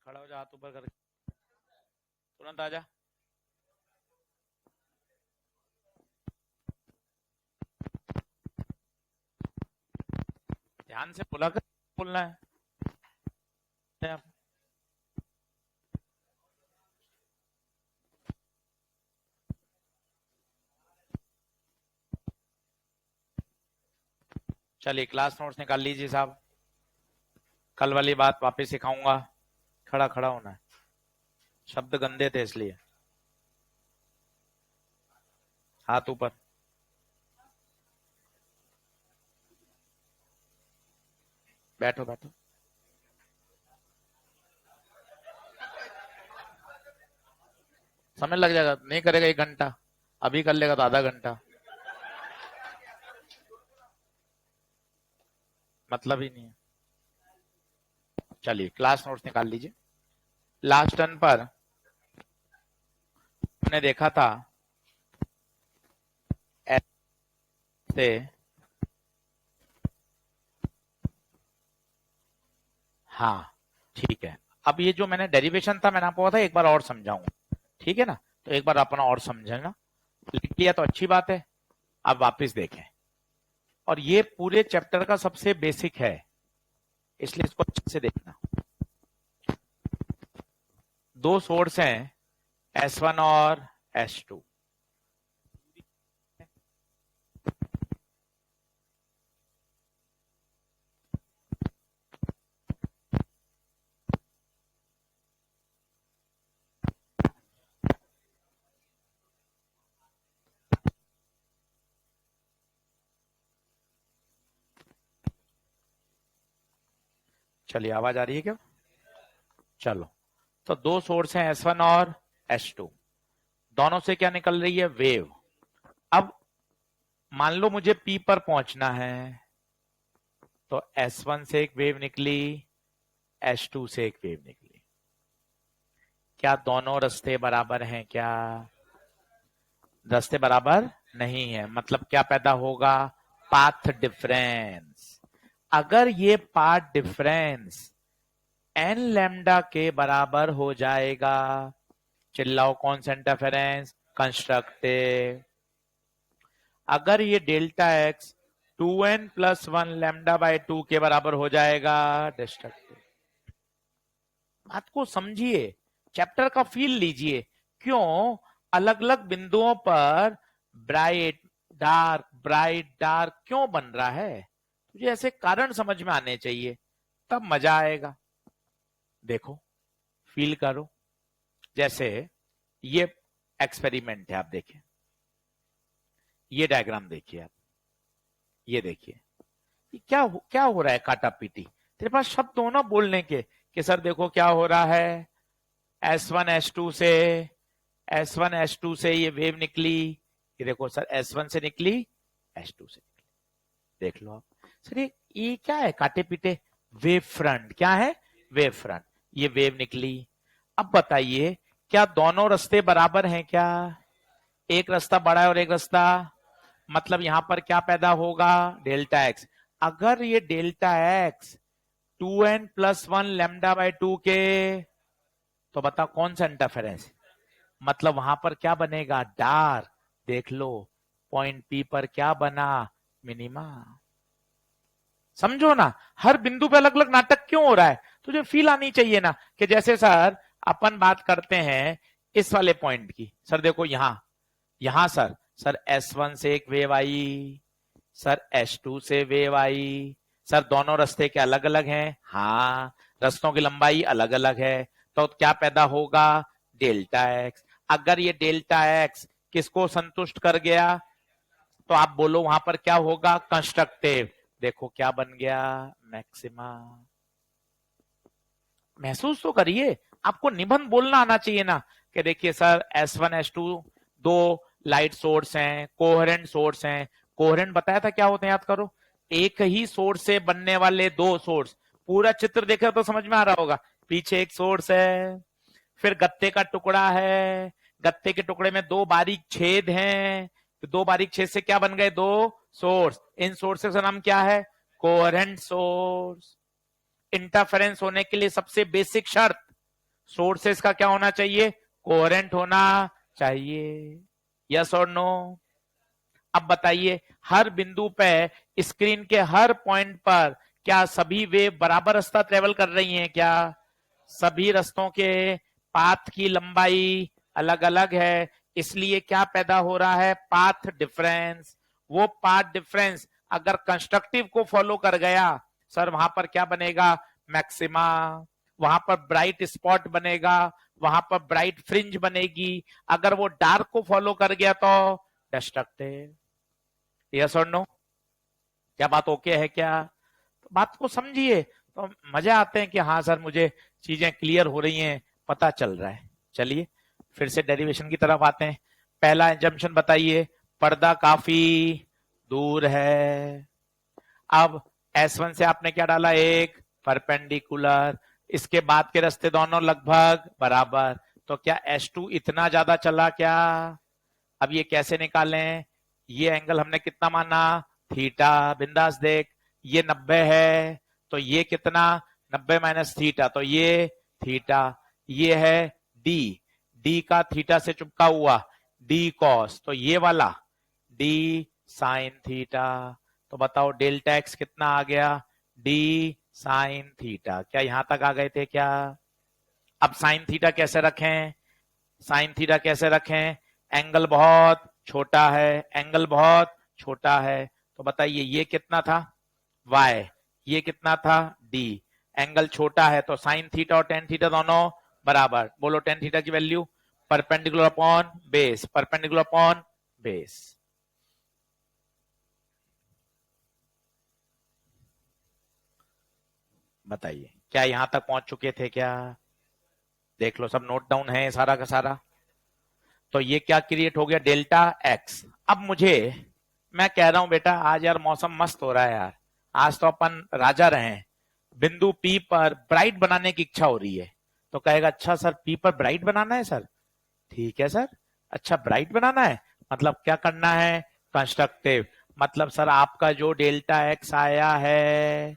खड़ा हो जा, हाथ ऊपर कर, तुरंत आ जा। ध्यान से बोला कर, बोलना है। चलिए क्लास नोट्स निकाल लीजिए साहब, कल वाली बात वापस सिखाऊंगा। खड़ा खड़ा होना है, शब्द गंदे थे इसलिए। हाथ ऊपर। बैठो बैठो। समय लग जाएगा, नहीं करेगा 1 घंटा, अभी कर लेगा तो आधा घंटा, मतलब ही नहीं है। चलिए क्लास नोट्स निकाल लीजिए। लास्ट टर्न पर हमने देखा था ऐसे, हाँ ठीक है। अब ये जो मैंने डेरिवेशन था, मैंने आपको कहा था एक बार और समझाऊंगा, ठीक है ना? तो एक बार अपना और समझना, लिख लिया तो अच्छी बात है। अब वापस देखें, और ये पूरे चैप्टर का सबसे बेसिक है, इसलिए इसको अच्छे से देखना। दो सोर्स हैं, S1 और S2। चलिए आवाज आ रही है क्या? चलो, तो दो सोर्स हैं S1 और S2, दोनों से क्या निकल रही है? वेव। अब मान लो मुझे P पर पहुंचना है, तो S1 से एक वेव निकली, S2 से एक वेव निकली। क्या दोनों रास्ते बराबर हैं? क्या रास्ते बराबर नहीं है? मतलब क्या पैदा होगा? Path difference. अगर ये पाथ डिफरेंस एन लैम्डा के बराबर हो जाएगा, चिल्लाओ कौन सा इंटरफेरेंस? कंस्ट्रक्टिव। अगर ये डेल्टा एक्स 2n+1 λ/2 के बराबर हो जाएगा, डिस्ट्रक्टिव। बात को समझिए, चैप्टर का फील लीजिए। क्यों अलग अलग बिंदुओं पर ब्राइट डार्क क्यों बन रहा है? तुझे ऐसे कारण समझ में आने चाहिए, तब मजा आएगा। देखो, फील करो। जैसे ये एक्सपेरिमेंट है, आप देखें, ये डायग्राम देखिए आप, ये देखिए, क्या हो रहा है? काटा पीटी। तेरे पास शब्द हो ना बोलने के कि सर देखो क्या हो रहा है, S1 S2 से, S1 S2 से ये वेव निकली, ये देखो सर S1 से निकली, S2 से निकली। देख लो आप सर, ये क्या है? काटे पीटे वेव फ्रंट। क्या है? Wave front. ये वेव निकली। अब बताइए, क्या दोनों रास्ते बराबर हैं? क्या एक रास्ता बड़ा है और एक रास्ता, मतलब यहां पर क्या पैदा होगा? Delta x. अगर ये डेल्टा एक्स 2n+1 λ/2 के, तो बता कौन सा इंटरफेरेंस? मतलब वहां पर क्या बनेगा? डार्क। देख लो, पॉइंट पी पर क्या बना? मिनिमा। समझो ना, हर बिंदु पे अलग अलग नाटक क्यों हो रहा है? तुझे फील आनी चाहिए ना, कि जैसे सर अपन बात करते हैं इस वाले पॉइंट की, सर देखो यहां सर S1 से एक वेव आई, सर S2 से वेव आई, सर दोनों रास्ते के अलग अलग हैं, हाँ रास्तों की लंबाई अलग अलग है, तो क्या पैदा होगा? Delta x. अगर ये डेल्टा एक्स किसको संतुष्ट कर गया, तो आप बोलो वहां पर क्या होगा? कंस्ट्रक्टिव। देखो क्या बन गया? मैक्सिमा। महसूस तो करिए, आपको निबंध बोलना आना चाहिए ना, कि देखिए सर S1 S2 दो लाइट सोर्स हैं, कोहेरेंट सोर्स हैं। कोहेरेंट बताया था क्या होते हैं? याद करो, एक ही सोर्स से बनने वाले दो सोर्स। पूरा चित्र देखे तो समझ में आ रहा होगा। पीछे एक सोर्स है, फिर गत्ते का टुकड़ा है, गत्ते के टुकड़े में दो बारीक छेद हैं, तो दो बारीक छेद से क्या बन गए? दो सोर्स। इन सोर्सेस का नाम क्या है? Coherent source. इंटरफेरेंस होने के लिए सबसे बेसिक शर्त, सोर्सेस का क्या होना चाहिए, कोहेरेंट होना चाहिए, यस और नो। अब बताइए हर बिंदु पे स्क्रीन के हर पॉइंट पर क्या सभी वेव बराबर रास्ता ट्रेवल कर रही हैं क्या, सभी रास्तों के पाथ की लंबाई अलग अलग है, इसलिए क्या पैदा हो रहा है, पाथ डिफरेंस। वो पाथ डिफरेंस अगर कंस्ट्रक्टिव को फॉलो कर गया सर वहां पर क्या बनेगा, मैक्सिमा, वहां पर ब्राइट स्पॉट बनेगा, वहां पर ब्राइट फ्रिंज बनेगी, अगर वो डार्क को फॉलो कर गया तो डिस्ट्रक्टिव, यस और नो। क्या बात ओके है क्या, तो बात को समझिए तो मजा आते हैं कि हाँ सर मुझे चीजें क्लियर हो रही हैं, पता चल रहा है। चलिए फिर से डेरिवेशन की तरफ आते हैं। पहला एजम्पशन बताइए, पर्दा काफी दूर है। अब S1 से आपने क्या डाला, एक परपेंडिकुलर, इसके बाद के रास्ते दोनों लगभग बराबर, तो क्या S2 इतना ज्यादा चला क्या। अब ये कैसे निकालें, ये एंगल हमने कितना माना, थीटा, बिंदास देख, ये 90 है तो ये कितना, 90 माइनस थीटा, तो ये थीटा, ये है डी, डी का थीटा से चुपका हुआ डी कॉस, तो ये वाला डी साइन थीटा। तो बताओ डेल्टा एक्स कितना आ गया, डी साइन थीटा। क्या यहां तक आ गए थे क्या। अब साइन थीटा कैसे रखें, साइन थीटा कैसे रखें, एंगल बहुत छोटा है, एंगल बहुत छोटा है, तो बताइए ये कितना था y, ये कितना था d, एंगल छोटा है तो साइन थीटा और टेन थीटा दोनों बराबर। बोलो टेन थीटा की value, perpendicular upon base, perpendicular upon base. बताइए क्या यहां तक पहुंच चुके थे क्या, देख लो सब नोट डाउन है सारा का सारा। तो ये क्या क्रिएट हो गया, डेल्टा एक्स। अब मुझे, मैं कह रहा हूं बेटा आज यार मौसम मस्त हो रहा है यार, आज तो अपन राजा रहे हैं, बिंदु पी पर ब्राइट बनाने की इच्छा हो रही है। तो कहेगा अच्छा सर पी पर ब्राइट बनाना है सर, ठीक है सर, अच्छा ब्राइट बनाना है, मतलब क्या करना है, कंस्ट्रक्टिव, मतलब सर आपका जो डेल्टा एक्स आया है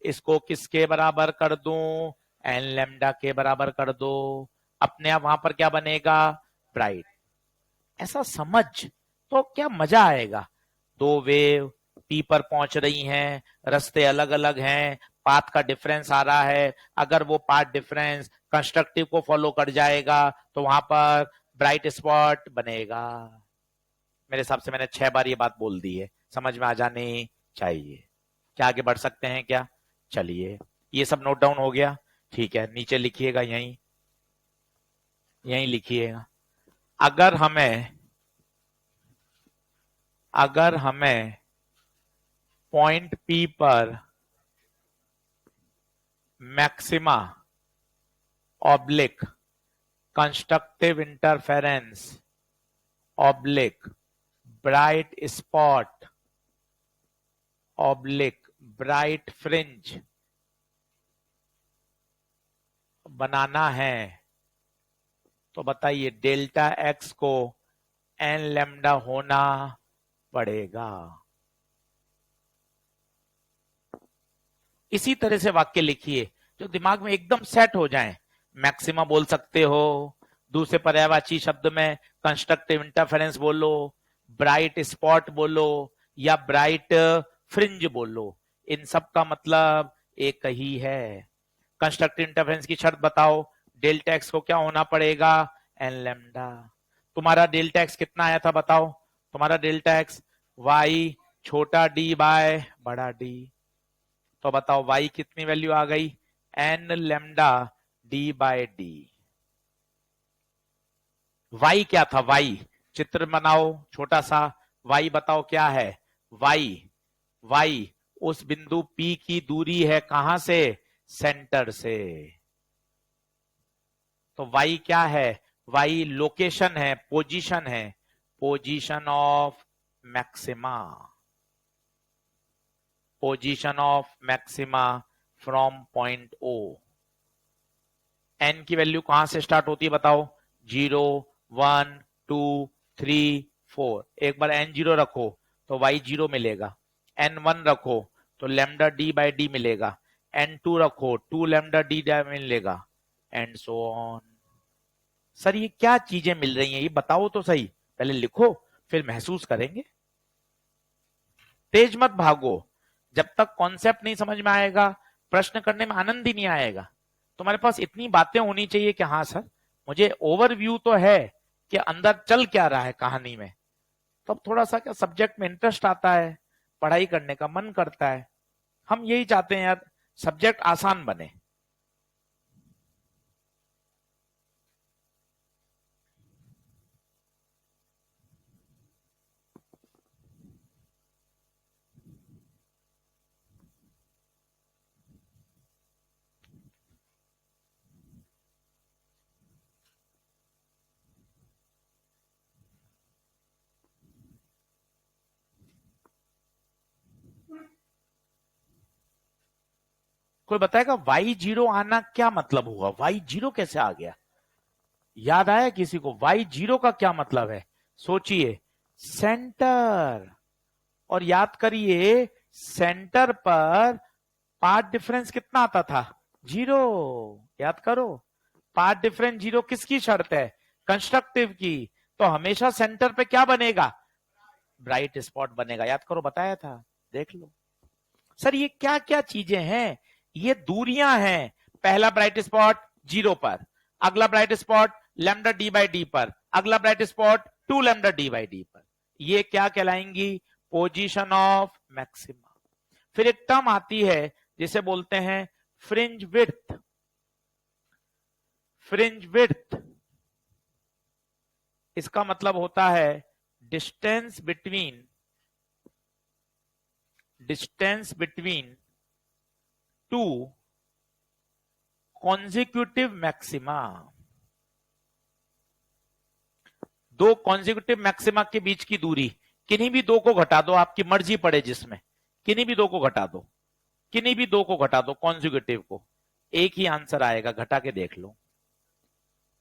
इसको किसके बराबर कर दूं, एन लेमडा के बराबर कर दो, अपने आप वहां पर क्या बनेगा, ब्राइट। ऐसा समझ तो क्या मजा आएगा, दो वेव पी पर पहुंच रही हैं, रास्ते अलग अलग हैं, पाथ का डिफरेंस आ रहा है, अगर वो पाथ डिफरेंस कंस्ट्रक्टिव को फॉलो कर जाएगा तो वहां पर ब्राइट स्पॉट बनेगा। मेरे हिसाब से मैंने 6 बार ये बात बोल दी है, समझ में आ जानी चाहिए। क्या आगे बढ़ सकते हैं क्या, चलिए ये सब नोट डाउन हो गया, ठीक है नीचे लिखिएगा, यहीं यहीं लिखिएगा। अगर हमें पॉइंट पी पर maxima oblique constructive interference oblique bright spot oblique bright fringe बनाना है, तो बताइए डेल्टा एक्स को एन लेमडा होना पड़ेगा। इसी तरह से वाक्य लिखिए जो दिमाग में एकदम सेट हो जाए। मैक्सिमा बोल सकते हो, दूसरे पर्यायवाची शब्द में कंस्ट्रक्टिव इंटरफेरेंस बोलो, ब्राइट स्पॉट बोलो या ब्राइट फ्रिंज बोलो, इन सब का मतलब एक ही है। कंस्ट्रक्टिव इंटरफेरेंस की शर्त बताओ, डेल्टा एक्स को क्या होना पड़ेगा, एन लेमडा। तुम्हारा डेल्टा एक्स कितना आया था बताओ, तुम्हारा डेल्टा एक्स वाई छोटा डी बाय बड़ा डी, तो बताओ y कितनी वैल्यू आ गई, n lambda d by d. y क्या था, y चित्र बनाओ छोटा सा, y बताओ क्या है, y उस बिंदु P की दूरी है कहां से, सेंटर से। तो y क्या है, y लोकेशन है, पोजीशन है, position of maxima, position of maxima from point O। N की वैल्यू कहां से स्टार्ट होती है बताओ, 0 1 2 3 4, एक बार एन 0 रखो तो वाई 0 मिलेगा, एन 1 रखो तो लेमडा डी बाई डी मिलेगा, एन 2 रखो 2 लेमडा डी मिलेगा, एंड सो ऑन। सर ये क्या चीजें मिल रही हैं, ये बताओ तो सही, पहले लिखो फिर महसूस करेंगे। तेज मत भागो, जब तक कॉन्सेप्ट नहीं समझ में आएगा प्रश्न करने में आनंद ही नहीं आएगा। तुम्हारे पास इतनी बातें होनी चाहिए कि हाँ सर मुझे ओवरव्यू तो है कि अंदर चल क्या रहा है कहानी में, तब थोड़ा सा क्या सब्जेक्ट में इंटरेस्ट आता है, पढ़ाई करने का मन करता है। हम यही चाहते हैं यार, सब्जेक्ट आसान बने। कोई बताएगा y0 आना क्या मतलब हुआ, y0 कैसे आ गया? याद आया किसी को y0 का क्या मतलब है? सोचिए, सेंटर। और याद करिए, सेंटर पर पाथ डिफरेंस कितना आता था? 0। याद करो, पाथ डिफरेंस 0 किसकी शर्त है? कंस्ट्रक्टिव की। तो हमेशा सेंटर पे क्या बनेगा? ब्राइट स्पॉट बनेगा। याद करो, बताया था, देख लो। सर ये क्या क्या चीजें हैं? ये दूरियां हैं। पहला ब्राइट स्पॉट 0 पर, अगला bright spot lambda D by D पर, अगला bright spot 2 lambda D by D पर। ये क्या कहलाएंगी? Position of maxima. फिर एक टर्म आती है जिसे बोलते हैं फ्रिंज विड्थ। फ्रिंज विड्थ इसका मतलब होता है distance between two consecutive maxima. दो कॉन्जिक्यूटिव मैक्सिमा के बीच की दूरी, किन्हीं भी दो को घटा दो, आपकी मर्जी पड़े जिसमें, किन्हीं भी दो को घटा दो, किन्हीं भी दो को घटा दो कॉन्जिक्यूटिव को, एक ही आंसर आएगा, घटा के देख लो।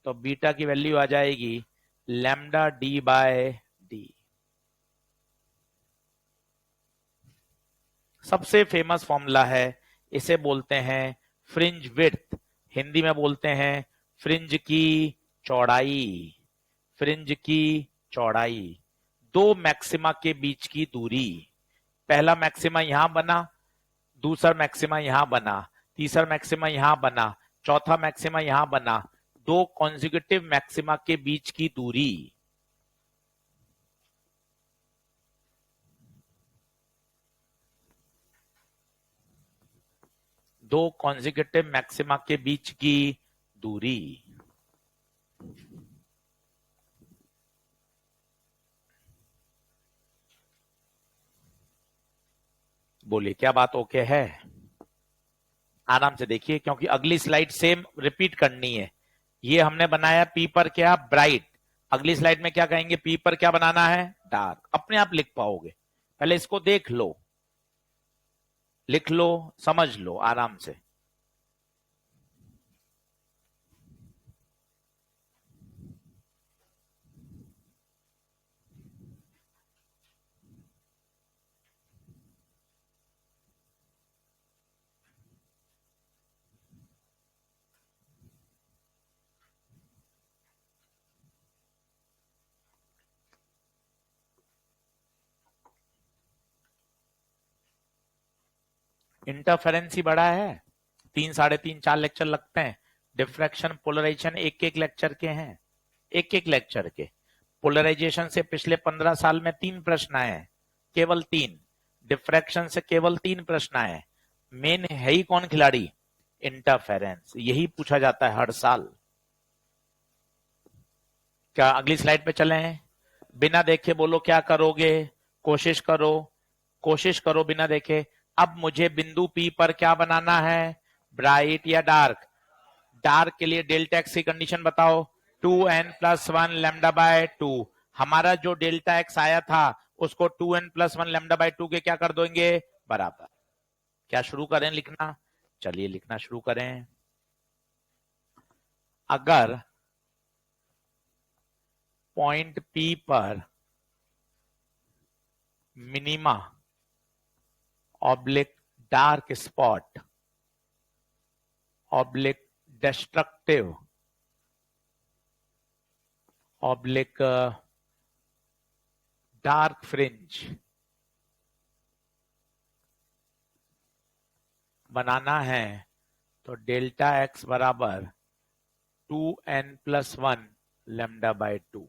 तो बीटा की वैल्यू आ जाएगी लैम्डा डी बाय डी। सबसे फेमस फॉर्मूला है, इसे बोलते हैं फ्रिंज विड्थ, हिंदी में बोलते हैं फ्रिंज की चौड़ाई। फ्रिंज की चौड़ाई, दो मैक्सिमा के बीच की दूरी। पहला मैक्सिमा यहां बना, दूसरा मैक्सिमा यहां बना, तीसरा मैक्सिमा यहां बना, चौथा मैक्सिमा यहां बना। दो कॉन्जिक्यूटिव मैक्सिमा के बीच की दूरी। दो कॉन्जिक्यूटिव मैक्सिमा के बीच की दूरी। बोलिए क्या बात ओके है? आराम से देखिए, क्योंकि अगली स्लाइड सेम रिपीट करनी है। ये हमने बनाया पी पर क्या? ब्राइट। अगली स्लाइड में क्या कहेंगे? पी पर क्या बनाना है? डार्क। अपने आप लिख पाओगे, पहले इसको देख लो, लिख लो, समझ लो आराम से। इंटरफेरेंस ही बड़ा है, 3, 3.5, 4 लेक्चर लगते हैं। डिफ्रैक्शन पोलराइजेशन एक एक लेक्चर के हैं, एक एक लेक्चर के। पोलराइजेशन से पिछले 15 साल में 3 प्रश्न आए हैं, केवल 3। डिफ्रैक्शन से केवल 3 प्रश्न आए हैं। मेन है ही कौन खिलाड़ी? इंटरफेरेंस। यही पूछा जाता है हर साल। क्या अगली स्लाइड पे चले हैं? बिना देखे बोलो क्या करोगे? कोशिश करो, कोशिश करो बिना देखे। अब मुझे बिंदु पी पर क्या बनाना है? ब्राइट या डार्क? डार्क के लिए डेल्टा एक्स की कंडीशन बताओ। 2n+1 lambda by 2। हमारा जो डेल्टा एक्स आया था उसको 2n+1 लैम्डा बाय 2 के क्या कर देंगे? बराबर। क्या शुरू करें लिखना? चलिए लिखना शुरू करें। अगर पॉइंट पी पर minima oblique dark spot oblique destructive oblique dark fringe बनाना है तो डेल्टा एक्स बराबर 2n+1 lambda by 2।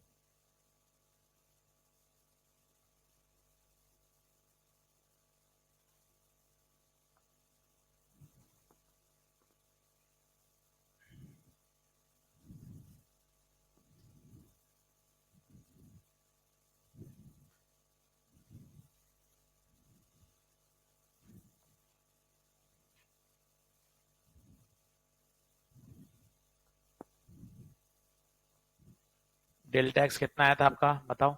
Delta x कितना आया था आपका बताओ?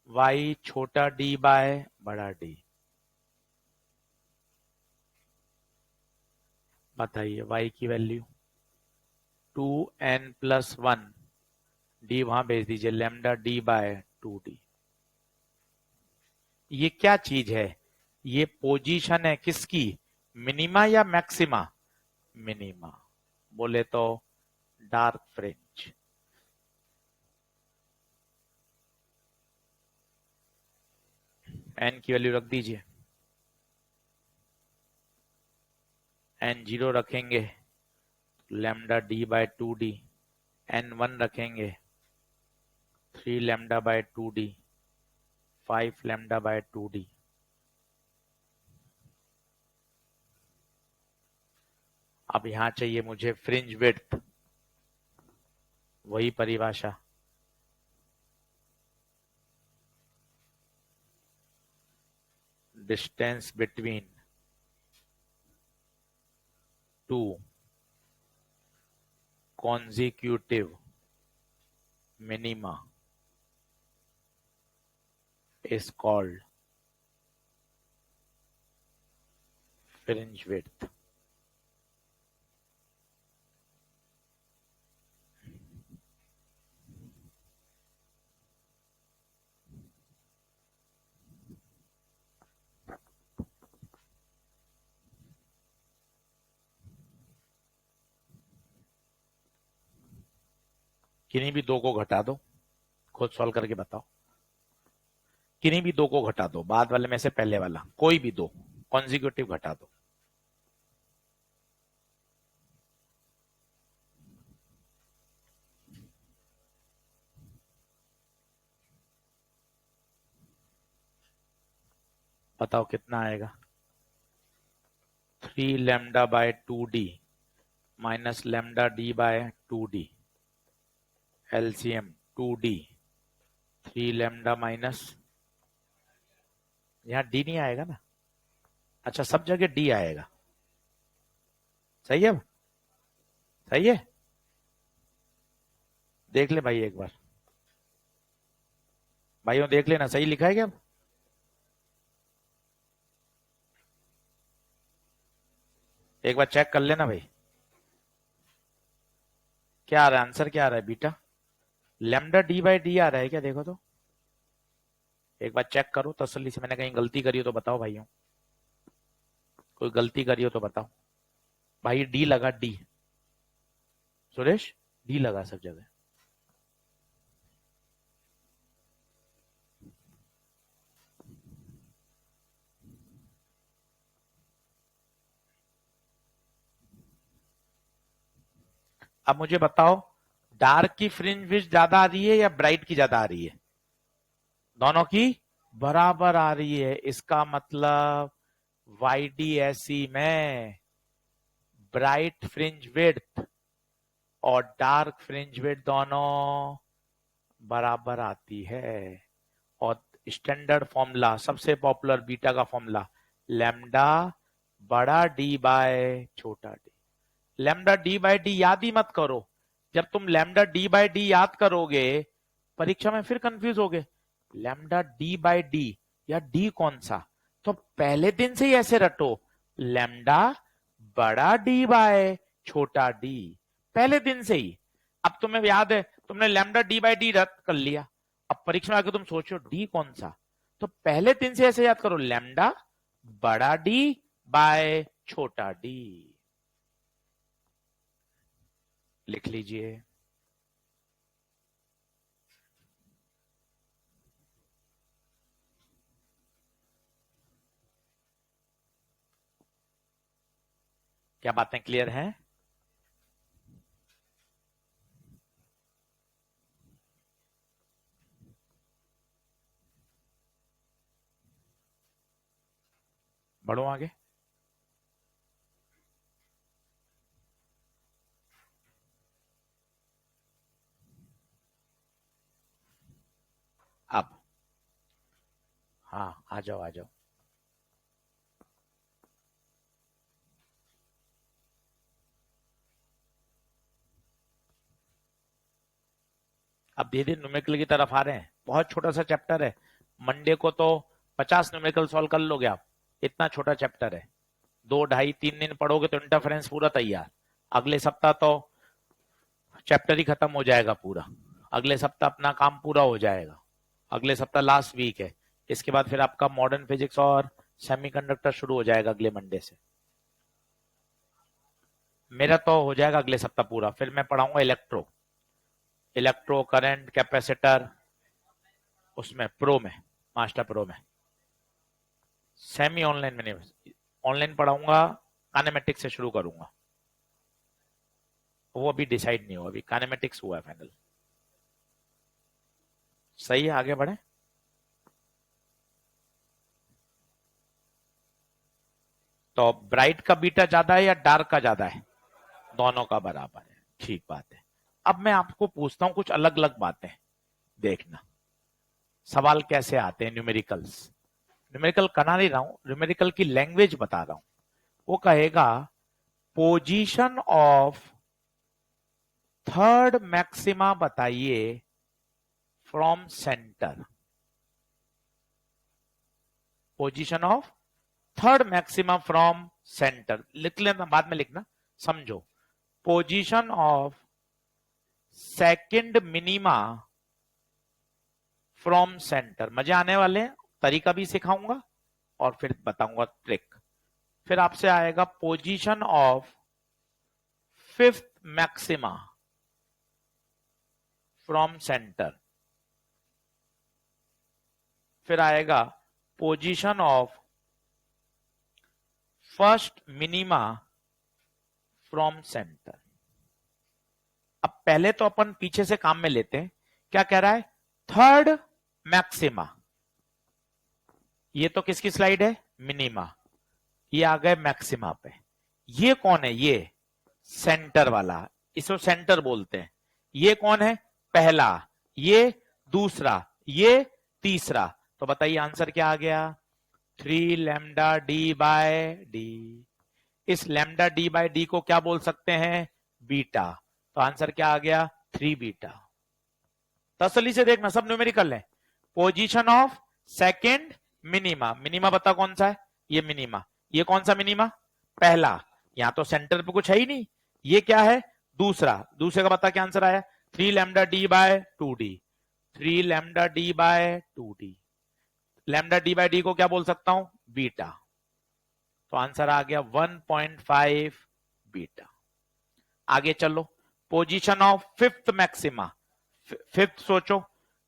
y छोटा d बाय बड़ा d। बताइए y की वैल्यू 2n+1 d वहां भेज दीजिए लैम्डा d बाय 2d। ये क्या चीज है? ये पोजीशन है किसकी? मिनिमा या मैक्सिमा? मिनिमा। बोले तो डार्क फ्रिंज। n की वैल्यू रख दीजिए, n 0 रखेंगे lambda d by 2d, n 1 रखेंगे 3 lambda by 2d, 5 lambda by 2d। अब यहां चाहिए मुझे फ्रिंज विड्थ, वही परिभाषा distance between two consecutive minima is called fringe width। किन्हीं भी दो को घटा दो, खुद सॉल्व करके बताओ। किन्हीं भी दो को घटा दो, बाद वाले में से पहले वाला, कोई भी दो कॉन्जिक्यूटिव घटा दो। बताओ कितना आएगा? 3 lambda by 2d minus lambda d by 2d, LCM 2d, 3 lambda minus, यहां d नहीं आएगा ना? अच्छा सब जगह d आएगा। सही है? अब सही है? देख ले भाई एक बार, भाइयों देख लेना सही लिखा है क्या? अब एक बार चेक कर लेना भाई, क्या आ रहा है आंसर? क्या आ रहा है beta? Lambda D by D आ रहा है क्या? देखो तो एक बार चेक करो तसल्ली से। मैंने कहीं गलती करी हो तो बताओ भाइयों, कोई गलती करी हो तो बताओ। भाई डी लगा, डी सुरेश, डी लगा सब जगह। अब मुझे बताओ डार्क की फ्रिंज विड्थ ज्यादा आ रही है या ब्राइट की ज्यादा आ रही है? दोनों की बराबर आ रही है। इसका मतलब YDSE में ब्राइट फ्रिंज विड्थ और डार्क फ्रिंज विड्थ दोनों बराबर आती है। और स्टैंडर्ड फॉर्मूला, सबसे पॉपुलर बीटा का फॉर्मूला, लैम्डा बड़ा डी बाय छोटा d. Lambda d by d याद ही मत करो। जब तुम लैम्डा डी बाय डी याद करोगे परीक्षा में फिर कंफ्यूज होगे, लैम्डा डी बाय डी या डी कौन सा? तो पहले दिन से ही ऐसे रटो, लैम्डा बड़ा डी बाय छोटा डी, पहले दिन से ही। अब तुम्हें याद है, तुमने लैम्डा डी बाय डी रद्द कर लिया, अब परीक्षा में आके तुम सोचो डी कौन सा, तो पहले दिन से ऐसे याद करो, लैम्डा बड़ा डी बाय छोटा डी। लिख लीजिए। क्या बातें क्लियर हैं? बढ़ो आगे। अब हाँ, आ जाओ आ जाओ। अब धीरे धीरे न्यूमेरिकल की तरफ आ रहे हैं। बहुत छोटा सा चैप्टर है। मंडे को तो 50 न्यूमेरिकल सॉल्व कर लोगे आप। इतना छोटा चैप्टर है। 2 ढाई 3 दिन पढ़ोगे तो इंटरफेरेंस पूरा तैयार। अगले सप्ताह तो चैप्टर ही खत्म हो जाएगा पूरा। अगले सप्ताह अपना काम पूरा हो जाएगा। अगले सप्ताह लास्ट वीक है। इसके बाद फिर आपका मॉडर्न फिजिक्स और सेमीकंडक्टर शुरू हो जाएगा अगले मंडे से। मेरा तो हो जाएगा अगले सप्ताह पूरा। फिर मैं पढ़ाऊंगा इलेक्ट्रो करंट कैपेसिटर, उसमें प्रो में, मास्टर प्रो में। सेमी ऑनलाइन में नहीं, ऑनलाइन पढ़ाऊंगा। कानेमेटिक्स से शुरू करूंगा। वो अभी डिसाइड नहीं हुआ, अभी कानेमेटिक्स हुआ है फाइनल। सही है, आगे बढ़े। तो ब्राइट का बीटा ज्यादा है या डार्क का ज्यादा है? दोनों का बराबर है। ठीक बात है। अब मैं आपको पूछता हूं कुछ अलग अलग बातें, देखना सवाल कैसे आते हैं। न्यूमेरिकल करा नहीं रहा हूं, न्यूमेरिकल की लैंग्वेज बता रहा हूं। वो कहेगा पोजीशन ऑफ थर्ड मैक्सिमा बताइए from centre. Position of third maxima from centre लिख लेना, बाद में लिखना, समझो। Position of second minima from centre. मजे आने वाले हैं, तरीका भी सिखाऊंगा और फिर बताऊंगा ट्रिक। फिर आपसे आएगा position of fifth maxima from centre. फिर आएगा position of first minima from centre. अब पहले तो अपन पीछे से काम में लेते हैं। क्या कह रहा है? Third maxima. ये तो किसकी स्लाइड है? मिनिमा। ये आ गए मैक्सिमा पे। ये कौन है? ये सेंटर वाला, इसको सेंटर बोलते हैं। ये कौन है? पहला। ये दूसरा, ये तीसरा। तो बताइए आंसर क्या आ गया? 3 लैम्डा डी बाय डी। इस लैम्डा डी बाय डी को क्या बोल सकते हैं? बीटा। तो आंसर क्या आ गया? 3 बीटा। तसल्ली से देखना, सब न्यूमेरिकल है। Position of second minima. Minima बता कौन सा है? ये मिनिमा। ये कौन सा मिनिमा? पहला। यहां तो सेंटर पे कुछ है ही नहीं। ये क्या है? दूसरा। दूसरे का बता क्या आंसर आया? 3 lambda d by 2d। 3 lambda d by 2d। Lambda d by d को क्या बोल सकता हूं? बीटा। तो आंसर आ गया 1.5 बीटा। आगे चलो। Position of fifth maxima. Fifth सोचो,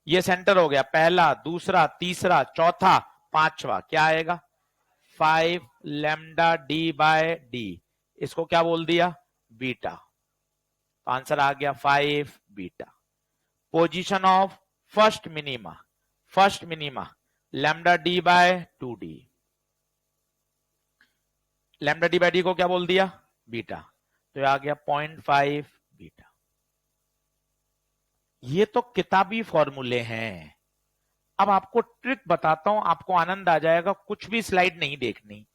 ये सेंटर हो गया। पहला, दूसरा, तीसरा, चौथा, पांचवा। क्या आएगा? 5 लैम्डा डी बाय डी। इसको क्या बोल दिया? बीटा। तो आंसर आ गया 5 beta. Position of first minima. First minima lambda d by 2d। Lambda d by d को क्या बोल दिया? बीटा। तो ये आ गया 0.5 बीटा। ये तो किताबी फॉर्मूले हैं। अब आपको ट्रिक बताता हूं, आपको आनंद आ जाएगा। कुछ भी स्लाइड नहीं देखनी,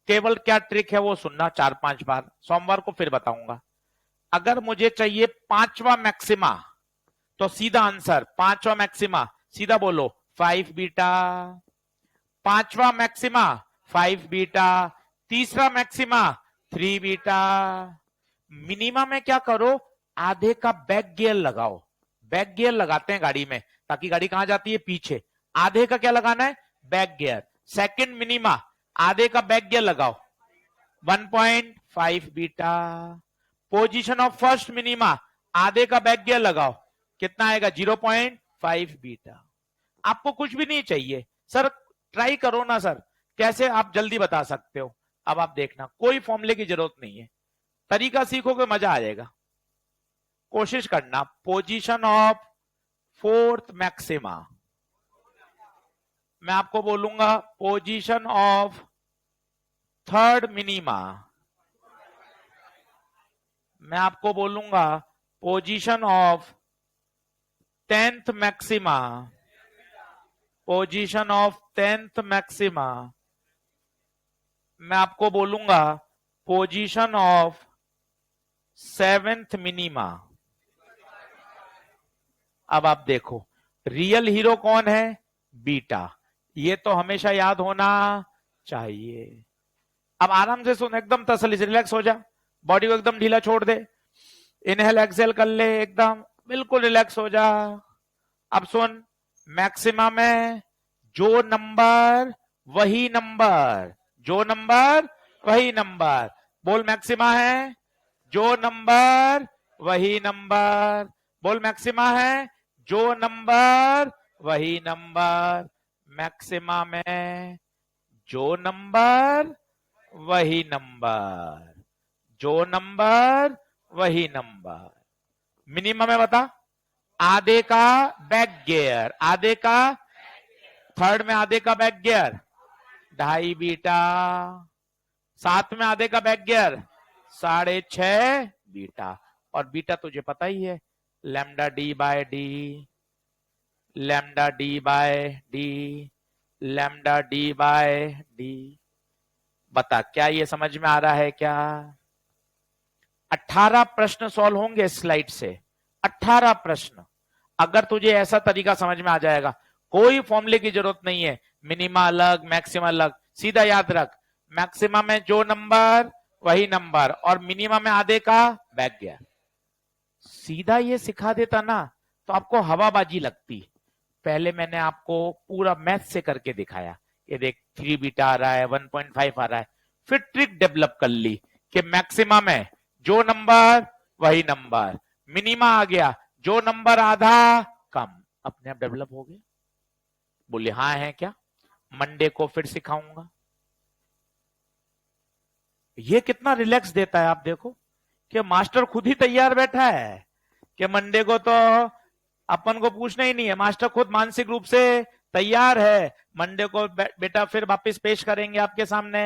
केवल क्या ट्रिक है वो सुनना 4-5 बार। सोमवार को फिर बताऊंगा। अगर मुझे चाहिए पांचवा मैक्सिमा, तो सीधा आंसर पांचवा मैक्सिमा, सीधा बोलो 5 बीटा। पांचवा मैक्सिमा 5 बीटा। तीसरा मैक्सिमा 3 बीटा। मिनिमा में क्या करो? आधे का बैक गियर लगाओ। बैक गियर लगाते हैं गाड़ी में, ताकि गाड़ी कहां जाती है? पीछे। आधे का क्या लगाना है? Back gear. सेकंड मिनिमा आधे का बैक गियर लगाओ, 1.5 beta. Position of first minima, आधे का बैक गियर लगाओ, कितना आएगा 0.5 बीटा। आपको कुछ भी नहीं चाहिए सर, ट्राई करो ना सर, कैसे आप जल्दी बता सकते हो। अब आप देखना, कोई फॉर्मूले की जरूरत नहीं है, तरीका सीखोगे मजा आ जाएगा। कोशिश करना, पोजीशन ऑफ फोर्थ मैक्सिमा, मैं आपको बोलूंगा पोजीशन ऑफ थर्ड मिनिमा, मैं आपको बोलूंगा position of 10th maxima, position of 10th maxima, मैं आपको बोलूंगा पोजीशन ऑफ 7th मिनिमा। अब आप देखो, रियल हीरो कौन है, बीटा, ये तो हमेशा याद होना चाहिए। अब आराम से सुन, एकदम तसल्ली से रिलैक्स हो जा, बॉडी को एकदम ढीला छोड़ दे, इनहेल एक्सेल कर ले, एकदम बिल्कुल रिलैक्स हो जा। अब सुन, मैक्सिमा में जो नंबर वही नंबर, जो नंबर वही नंबर, बोल मैक्सिमा है जो नंबर वही नंबर, बोल मैक्सिमा है जो नंबर वही नंबर, मैक्सिमा में जो नंबर वही नंबर, जो नंबर वही नंबर। मिनिमम है बता, आधे का बैक गियर, आधे का, थर्ड में आधे का बैक गियर 2.5 बीटा, साथ में आधे का बैक गियर 6.5 बीटा, और बीटा तुझे पता ही है, lambda d by d, lambda d by d, lambda d by d. बता क्या ये समझ में आ रहा है क्या? 18 प्रश्न सॉल्व होंगे स्लाइड से, 18 प्रश्न। अगर तुझे ऐसा तरीका समझ में आ जाएगा, कोई फॉर्मूले की जरूरत नहीं है, मिनिमा अलग मैक्सिमा अलग, सीधा याद रख, मैक्सिमा में जो नंबर वही नंबर, और मिनिमा में आधे का बैक गियर। सीधा ये सिखा देता ना तो आपको हवाबाजी लगती। पहले मैंने आपको पूरा मैथ से करके दिखाया, ये देख 3 बीटा आ रहा है, 1.5 आ रहा है, फिर ट्रिक डेवलप कर ली कि मैक्सिमा में जो नंबर वही नंबर, मिनिमा आ गया जो नंबर आधा कम, अपने आप डेवलप हो गए। बोले हाँ है क्या, मंडे को फिर सिखाऊंगा। ये कितना रिलैक्स देता है, आप देखो कि मास्टर खुद ही तैयार बैठा है कि मंडे को तो अपन को पूछना ही नहीं है, मास्टर खुद मानसिक रूप से तैयार है, मंडे को बेटा फिर वापस पेश करेंगे आपके सामने,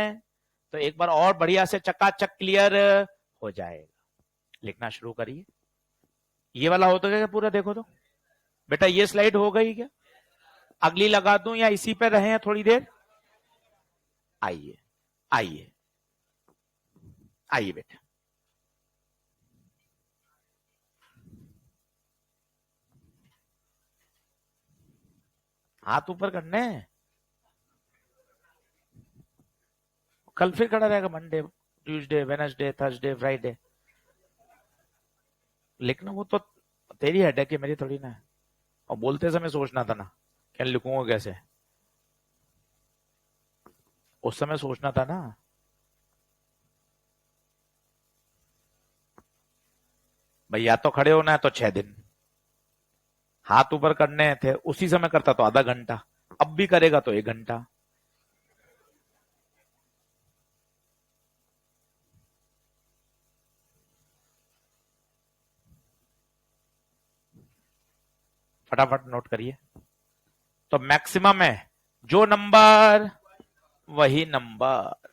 तो एक बार और बढ़िया से चकाचक क्लियर हो जाएगा। लिखना शुरू करिए। ये वाला हो तो क्या पूरा, देखो तो बेटा ये स्लाइड हो गई क्या, अगली लगा दूं या इसी पे रहे हैं थोड़ी देर? आइए आइए आइए बेटा, हाथ ऊपर करने, कल फिर खड़ा रहेगा Monday Tuesday Wednesday Thursday Friday. लिखना वो तो तेरी हेडेक है, मेरी थोड़ी ना है। और बोलते समय सोचना था ना क्या लिखूंगा कैसे, उस समय सोचना था ना। भाई या तो खड़े होना है तो 6 दिन, हाथ ऊपर करने थे उसी समय करता तो आधा घंटा, अब भी करेगा तो 1 घंटा। फटाफट नोट करिए। तो मैक्सिमम है जो नंबर वही नंबर।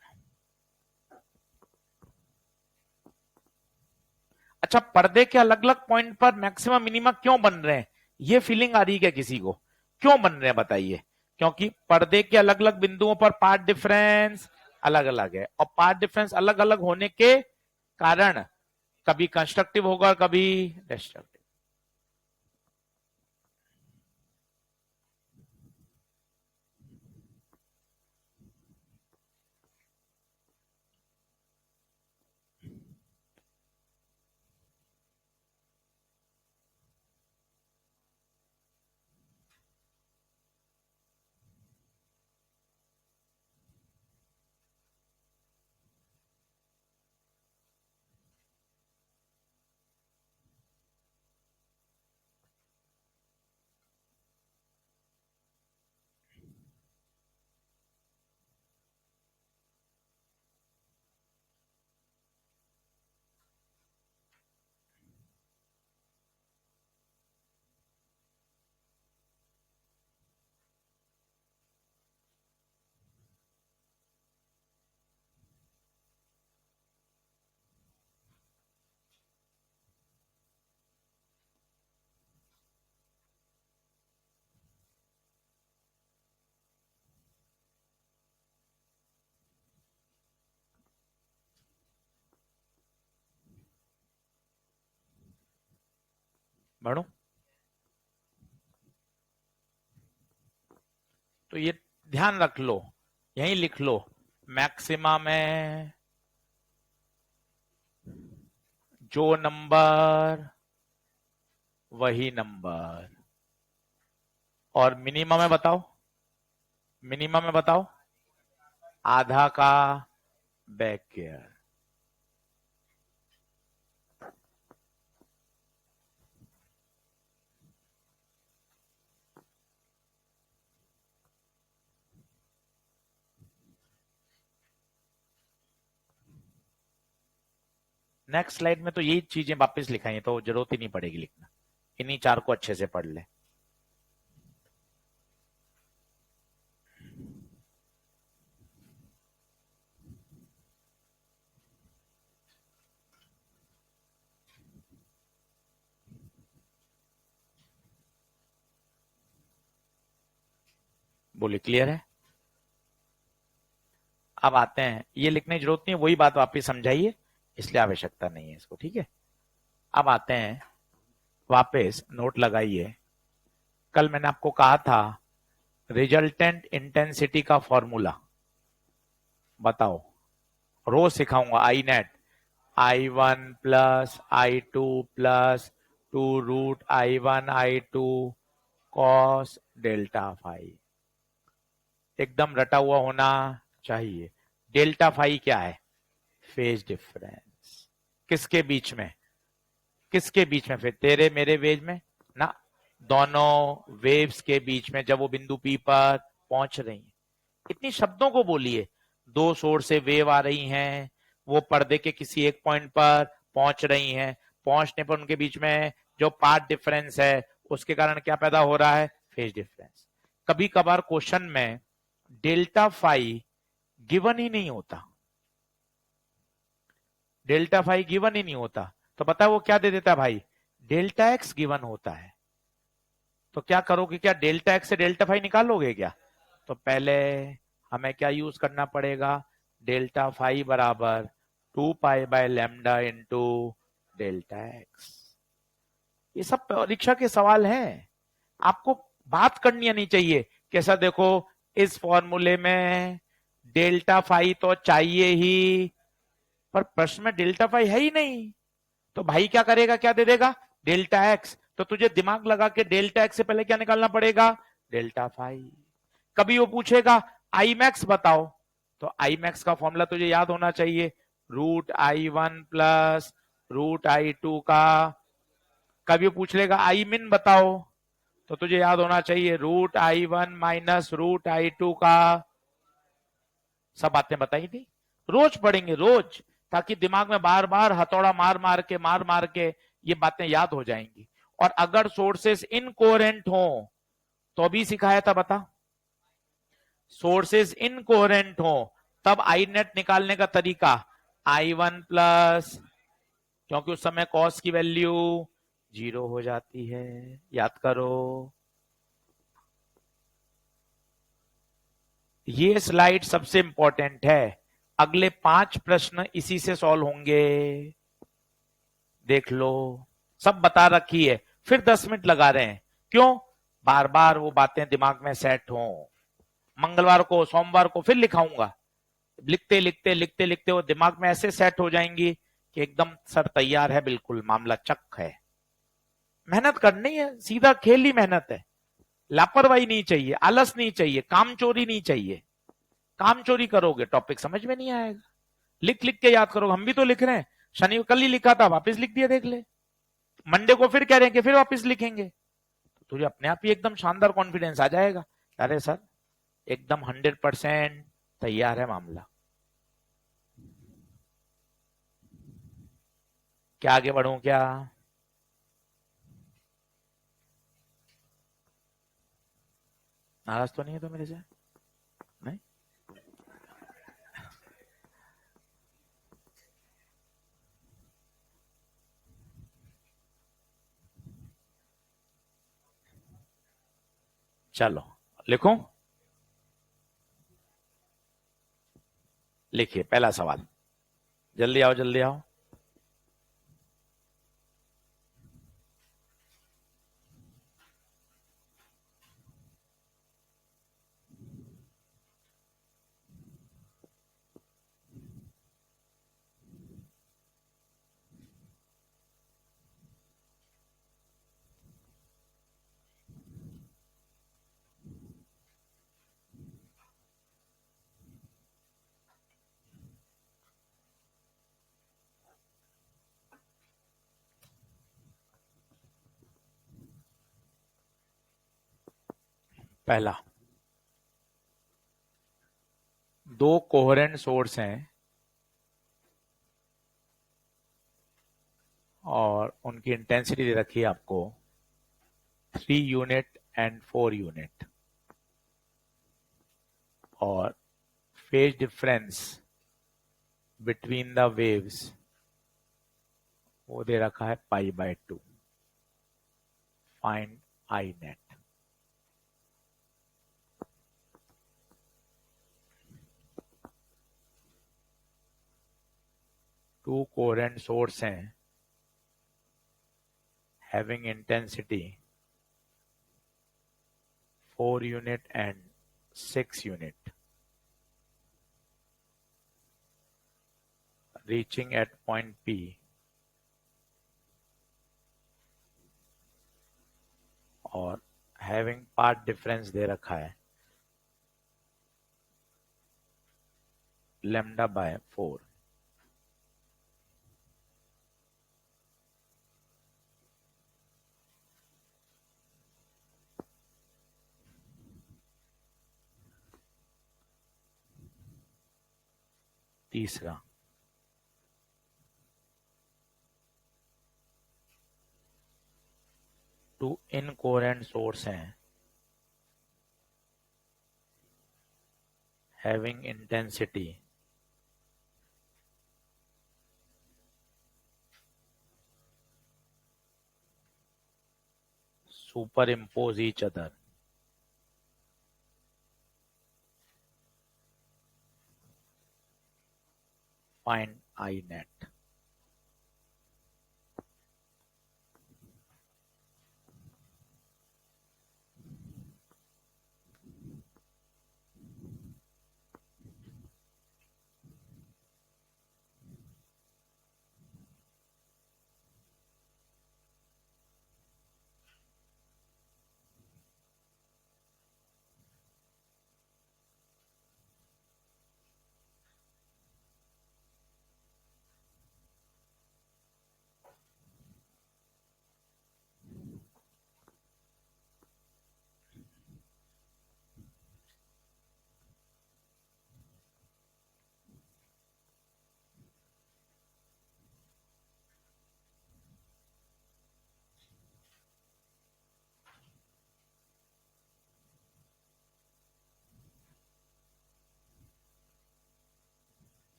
अच्छा, पर्दे के अलग अलग पॉइंट पर मैक्सिमम मिनिमम क्यों बन रहे हैं, ये फीलिंग आ रही है क्या किसी को, क्यों बन रहे हैं बताइए? क्योंकि पर्दे के अलग अलग बिंदुओं पर पार्ट डिफरेंस अलग अलग है, और पार्ट डिफरेंस अलग अलग होने के कारण कभी कंस्ट्रक्टिव होगा कभी डिस्ट्रक्टिव। पढ़ो। तो ये ध्यान रख लो, यहीं लिख लो, मैक्सिमा में जो नंबर वही नंबर, और मिनिमम में बताओ, मिनिमम में बताओ आधा का बैकेयर। नेक्स्ट स्लाइड में तो यही चीजें वापस लिखाई, तो जरूरत ही नहीं पड़ेगी लिखना, इन्हीं चार को अच्छे से पढ़ ले। बोले क्लियर है? अब आते हैं, ये लिखने की जरूरत नहीं है, वही बात वापस समझाइए, इसलिए आवश्यकता नहीं है इसको, ठीक है। अब आते हैं वापस, नोट लगाइए। कल मैंने आपको कहा था रिजल्टेंट इंटेंसिटी का फॉर्मूला बताओ, रोज सिखाऊंगा। I net I1 plus I2 plus 2√I1 I2 cos delta phi, एकदम रटा हुआ होना चाहिए। डेल्टा फाई क्या है? Phase difference. किसके बीच में? किसके बीच में? फिर तेरे मेरे वेज में ना, दोनों वेव्स के बीच में, जब वो बिंदु पी पर पहुंच रही हैं। इतनी शब्दों को बोलिए, दो सोर्स से वेव आ रही हैं, वो पर्दे के किसी एक पॉइंट पर पहुंच रही हैं, पहुंचने पर उनके बीच में जो पाथ डिफरेंस है उसके कारण क्या पैदा हो रहा है? Phase difference. कभी कभार क्वेश्चन में डेल्टा फाई गिवन ही नहीं होता, डेल्टा फाई गिवन ही नहीं होता, तो पता है वो क्या दे देता है भाई? डेल्टा एक्स गिवन होता है। तो क्या करोगे, क्या डेल्टा एक्स से डेल्टा फाई निकालोगे क्या? तो पहले हमें क्या यूज करना पड़ेगा? डेल्टा फाई बराबर 2 पाई/λ इंटू डेल्टा एक्स। ये सब परीक्षा के सवाल हैं, आपको बात करनी आनी चाहिए। कैसा देखो, इस फॉर्मूले में डेल्टा फाई तो चाहिए ही, पर प्रश्न में डेल्टा फाई है ही नहीं, तो भाई क्या करेगा, क्या दे देगा? Delta x. तो तुझे दिमाग लगा के डेल्टा एक्स से पहले क्या निकालना पड़ेगा? Delta phi. कभी वो पूछेगा आई मैक्स बताओ, तो आई मैक्स का फॉर्मूला तुझे याद होना चाहिए, √I1 प्लस √I2 का। कभी वो पूछ लेगा आई मिन बताओ, तो तुझे याद होना चाहिए √I1 माइनस √I2 का। सब बातें बताई थी, रोज पढ़ेंगे रोज, ताकि दिमाग में बार बार हथौड़ा मार मार के ये बातें याद हो जाएंगी। और अगर सोर्सेस इनकोहेरेंट हो तो भी सिखाया था, बता। सोर्सेस इनकोहेरेंट हो तब आई नेट निकालने का तरीका, I1 प्लस, क्योंकि उस समय कॉस की वैल्यू 0 हो जाती है, याद करो। ये स्लाइड सबसे इंपॉर्टेंट है, अगले 5 प्रश्न इसी से सॉल्व होंगे, देख लो। सब बता रखी है, फिर 10 मिनट लगा रहे हैं, क्यों? बार बार वो बातें दिमाग में सेट हो। मंगलवार को सोमवार को फिर लिखाऊंगा, लिखते लिखते लिखते लिखते वो दिमाग में ऐसे सेट हो जाएंगी कि एकदम सर तैयार है, बिल्कुल मामला चक है। मेहनत करनी है, सीधा खेल ही मेहनत है। लापरवाही नहीं चाहिए, आलस नहीं चाहिए, काम चोरी नहीं चाहिए। काम चोरी करोगे टॉपिक समझ में नहीं आएगा। लिख लिख के याद करो, हम भी तो लिख रहे हैं, शनि कल ही लिखा था वापस लिख दिया, देख ले। मंडे को फिर कह रहे हैं कि फिर वापस लिखेंगे, तो तुझे अपने आप ही एकदम शानदार कॉन्फिडेंस आ जाएगा, अरे सर एकदम 100% तैयार है मामला। क्या आगे बढ़ूं क्या? नाराज तो नहीं है तो मेरे से? नहीं? चलो लिखो, लिखिए पहला सवाल, जल्दी आओ जल्दी आओ। पहला, दो कोहेरेंट सोर्स हैं और उनकी इंटेंसिटी दे रखी है आपको 3 यूनिट एंड 4 यूनिट, और phase difference between the waves वो दे रखा है π/2। Find I net. Two coherent source हैं having intensity 4 unit and 6 unit, reaching at point P और having path difference दे रखा है λ/4। तीसरा, टू इनकोहेरेंट सोर्स हैं having intensity superimpose each other, find I net।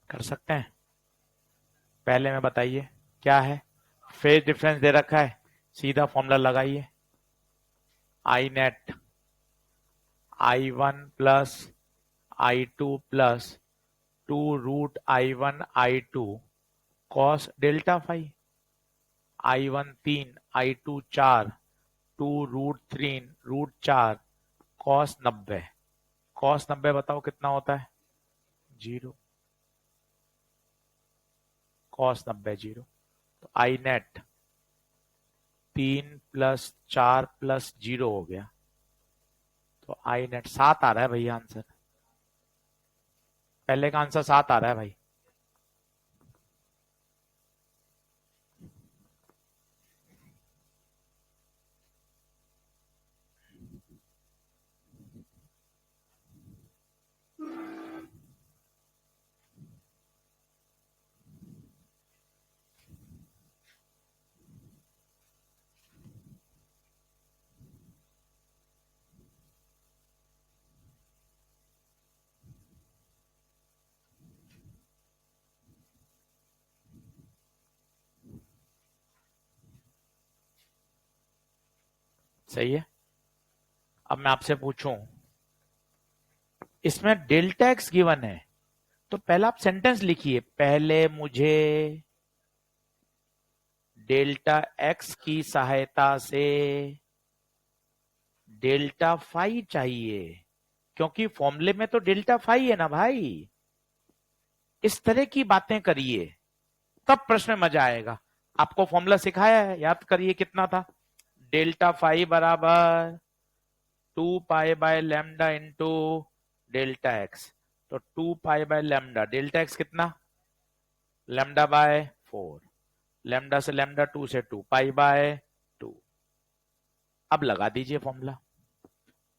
कर सकते हैं? पहले में बताइए क्या है। फेज डिफरेंस दे रखा है, सीधा फॉर्मूला लगाइए। I net I1 plus I2 plus 2√I1 I2 cos delta phi. I1 3, I2 4, 2√3√4 cos 90। Cos 90 बताओ कितना होता है? 0। कॉस 90 0। तो आई नेट 3 प्लस 4 प्लस 0 हो गया, तो आई नेट 7 आ रहा है भैया आंसर। पहले का आंसर 7 आ रहा है भाई। सही है। अब मैं आपसे पूछूं, इसमें डेल्टा एक्स गिवन है, तो पहला आप सेंटेंस लिखिए, पहले मुझे डेल्टा एक्स की सहायता से डेल्टा फाई चाहिए, क्योंकि फॉर्मूले में तो डेल्टा फाई है ना भाई। इस तरह की बातें करिए, तब प्रश्न में मजा आएगा। आपको फॉर्मूला सिखाया है, याद करिए कितना था। डेल्टा फाई बराबर 2 पाई/लैम्डा इंटू डेल्टा एक्स। तो 2 पाई/लैम्डा, डेल्टा एक्स कितना, λ/4, लैम्डा से लैम्डा 2 से 2 पाई/2। अब लगा दीजिए फॉर्मूला,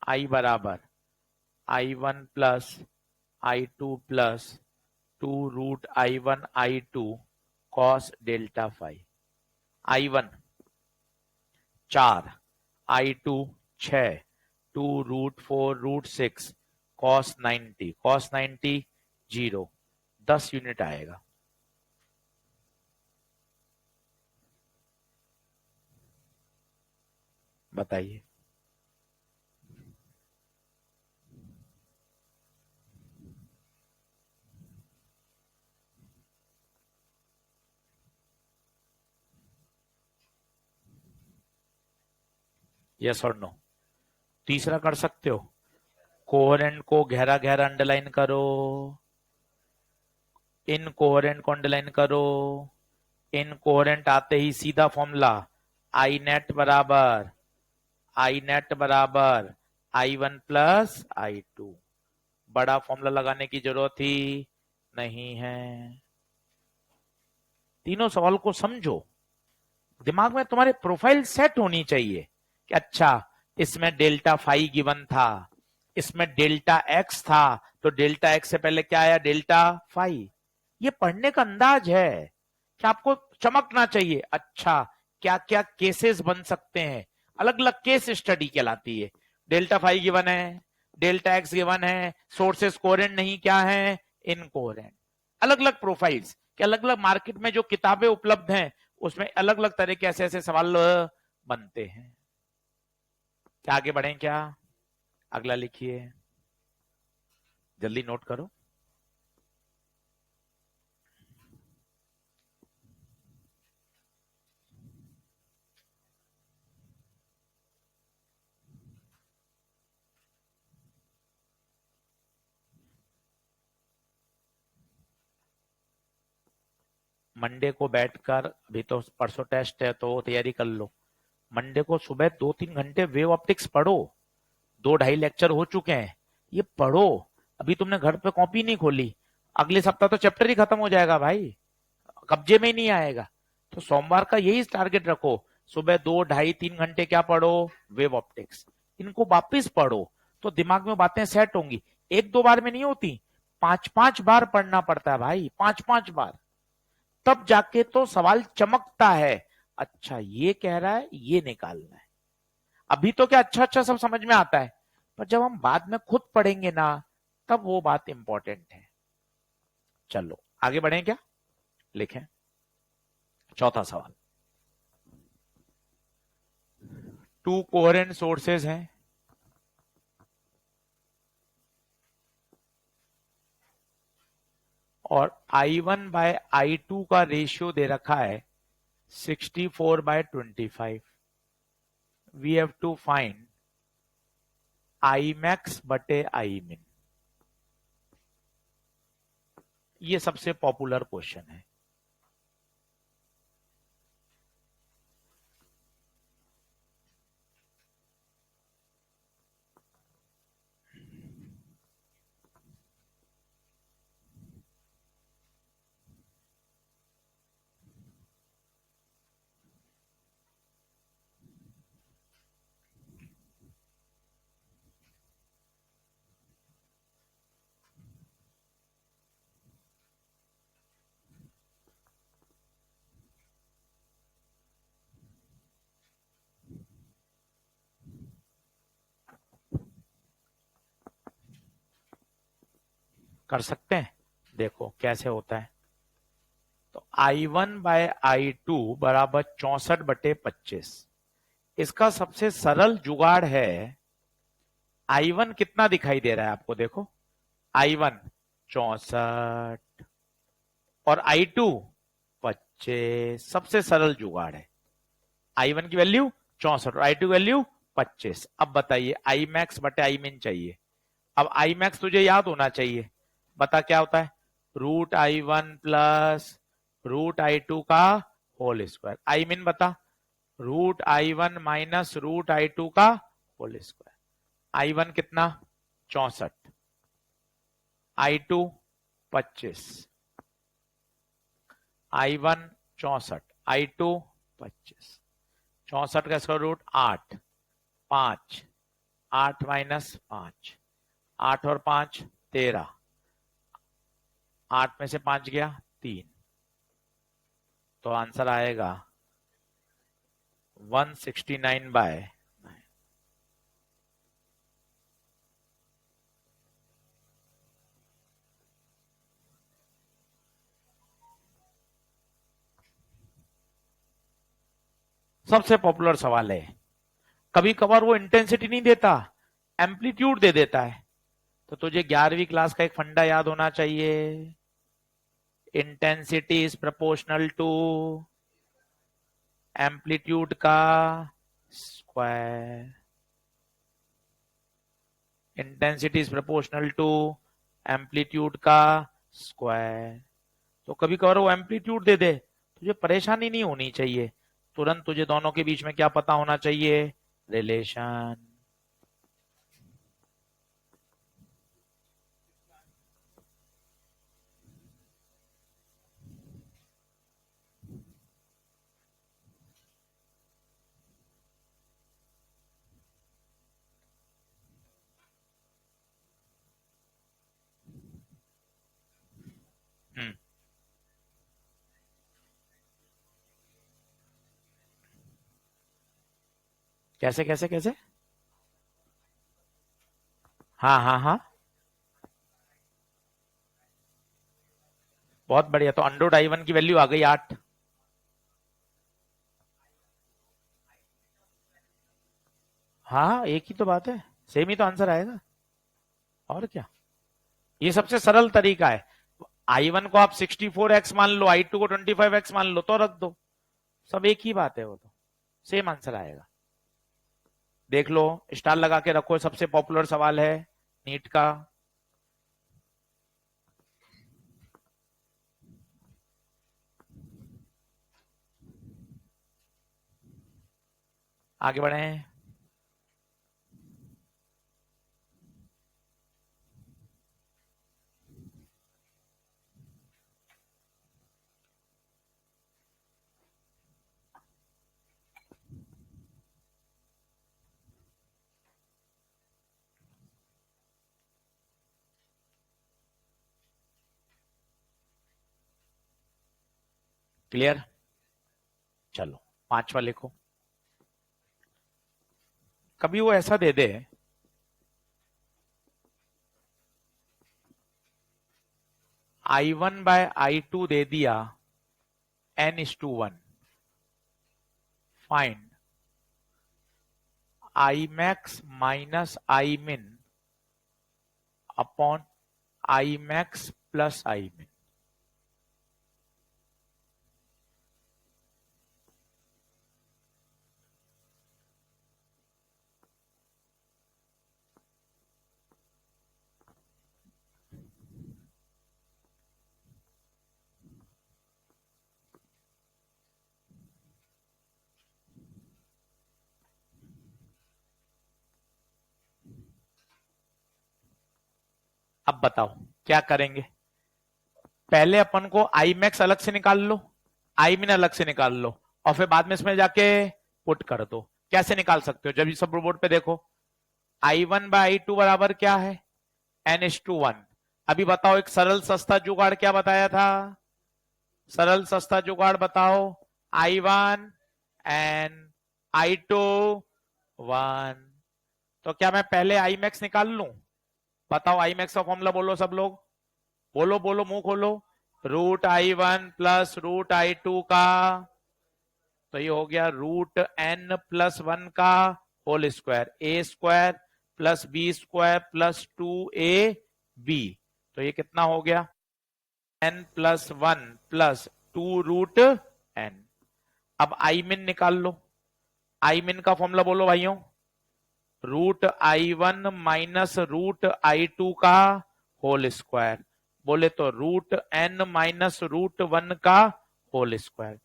आई बराबर I1 plus I2 plus 2√I1 I2 cos delta phi. I1 4, I2 6, 2√4√6 cos 90, cos 90 0, 10 unit आएगा। बताइए। यस और नो। तीसरा कर सकते हो, कोहेरेंट को गहरा गहरा अंडरलाइन करो, इनकोहेरेंट को अंडरलाइन करो। इनकोहेरेंट आते ही सीधा फॉर्मूला, आई नेट बराबर I1 प्लस I2। बड़ा फॉर्मूला लगाने की जरूरत ही नहीं है। तीनों सवाल को समझो, दिमाग में तुम्हारे प्रोफाइल सेट होनी चाहिए कि अच्छा इसमें डेल्टा फाई गिवन था, इसमें डेल्टा एक्स था, तो डेल्टा एक्स से पहले क्या आया, डेल्टा फाई। ये पढ़ने का अंदाज है कि आपको चमकना चाहिए। अच्छा क्या क्या केसेस बन सकते हैं, अलग अलग केस स्टडी कहलाती है। डेल्टा फाई गिवन है, डेल्टा एक्स गिवन है, सोर्सेस कोहेरेंट नहीं, क्या है, इनकोहेरेंट। अलग अलग प्रोफाइल्स के अलग अलग मार्केट में जो किताबें उपलब्ध हैं उसमें अलग अलग तरह के ऐसे ऐसे सवाल बनते हैं। क्या आगे बढ़े, क्या अगला लिखिए, जल्दी नोट करो। मंडे को बैठकर, अभी तो परसों टेस्ट है तो तैयारी कर लो, मंडे को सुबह 2-3 घंटे वेव ऑप्टिक्स पढ़ो। 2-2.5 लेक्चर हो चुके हैं, ये पढ़ो। अभी तुमने घर पे कॉपी नहीं खोली, अगले सप्ताह तो चैप्टर ही खत्म हो जाएगा भाई, कब्जे में ही नहीं आएगा। तो सोमवार का यही टारगेट रखो, सुबह 2-2.5-3 घंटे क्या पढ़ो, वेव ऑप्टिक्स। इनको वापिस पढ़ो तो दिमाग में बातें सेट होंगी। 1-2 बार में नहीं होती, 5-5 बार पढ़ना पड़ता है भाई, 5-5 बार, तब जाके तो सवाल चमकता है। अच्छा ये कह रहा है, ये निकालना है। अभी तो क्या अच्छा अच्छा सब समझ में आता है, पर जब हम बाद में खुद पढ़ेंगे ना, तब वो बात इंपॉर्टेंट है। चलो आगे बढ़ें, क्या लिखें, चौथा सवाल। 2 कोहेरेंट सोर्सेज हैं, और I1/I2 का रेशियो दे रखा है 64/25। We have to find Imax बटे Imin। ये सबसे पॉपुलर क्वेश्चन है। कर सकते हैं, देखो कैसे होता है। तो I1/I2 बराबर 64/25। इसका सबसे सरल जुगाड़ है, I1 कितना दिखाई दे रहा है आपको, देखो I1 64 और I2 25। सबसे सरल जुगाड़ है, I1 की वैल्यू 64 और I2 वैल्यू 25। अब बताइए Imax बटे Imin चाहिए। अब Imax तुझे याद होना चाहिए, बता क्या होता है, √I1 प्लस √I2 का होल स्क्वायर। Imin बता, root I one minus root I two का होल स्क्वायर। आई वन कितना 64, I two 25, I one 64, I two 25, 64 का स्क्वायर रूट 8, 5, 8 माइनस 5, 8 और 5 13, 8 में से 5 गया 3, तो आंसर आएगा 169/9। सबसे पॉपुलर सवाल है। कभी कभार वो इंटेंसिटी नहीं देता, एम्पलीट्यूड दे देता है। तो तुझे 11वीं क्लास का एक फंडा याद होना चाहिए, intensity is proportional to amplitude का square. Intensity is proportional to amplitude का स्क्वायर। तो कभी कभार वो एम्पलीट्यूड दे दे, तुझे परेशानी नहीं होनी चाहिए, तुरंत तुझे दोनों के बीच में क्या पता होना चाहिए, रिलेशन। कैसे कैसे कैसे? हाँ हाँ हाँ, बहुत बढ़िया। तो अंडर आई वन की वैल्यू आ गई 8। हाँ, एक ही तो बात है, सेम ही तो आंसर आएगा, और क्या। ये सबसे सरल तरीका है। आई वन को आप 64x मान लो, आई टू को 25x मान लो, तो रख दो, सब एक ही बात है, वो तो सेम आंसर आएगा। देख लो, स्टार लगा के रखो, सबसे पॉपुलर सवाल है नीट का। आगे बढ़े। क्लियर? चलो 5वां लिखो। कभी वो ऐसा दे दे, I1/I2 दे दिया n/1, find Imax minus Imin upon Imax plus Imin। अब बताओ क्या करेंगे। पहले अपन को आई मैक्स अलग से निकाल लो, आई मिन अलग से निकाल लो, और फिर बाद में इसमें जाके पुट कर दो। कैसे निकाल सकते हो, जब ये सब बोर्ड पे देखो, I1/I2 बराबर क्या है, n/1। अभी बताओ एक सरल सस्ता जुगाड़ क्या बताया था, सरल सस्ता जुगाड़ बताओ, I1 एंड I2 1। तो क्या मैं पहले आई मैक्स निकाल लूं, बताओ आई मैक्स का फॉर्मूला बोलो सब लोग, बोलो बोलो मुंह खोलो, √I1 प्लस √I2 का, तो ये हो गया √n+1 का whole square, a² plus b² plus 2ab। तो ये कितना हो गया, n+1 प्लस 2√n। अब आई मिन निकाल लो, आई मिन का फॉर्मूला बोलो भाइयों, √I1 माइनस √I2 का होल स्क्वायर, बोले तो √n माइनस √1 का whole square.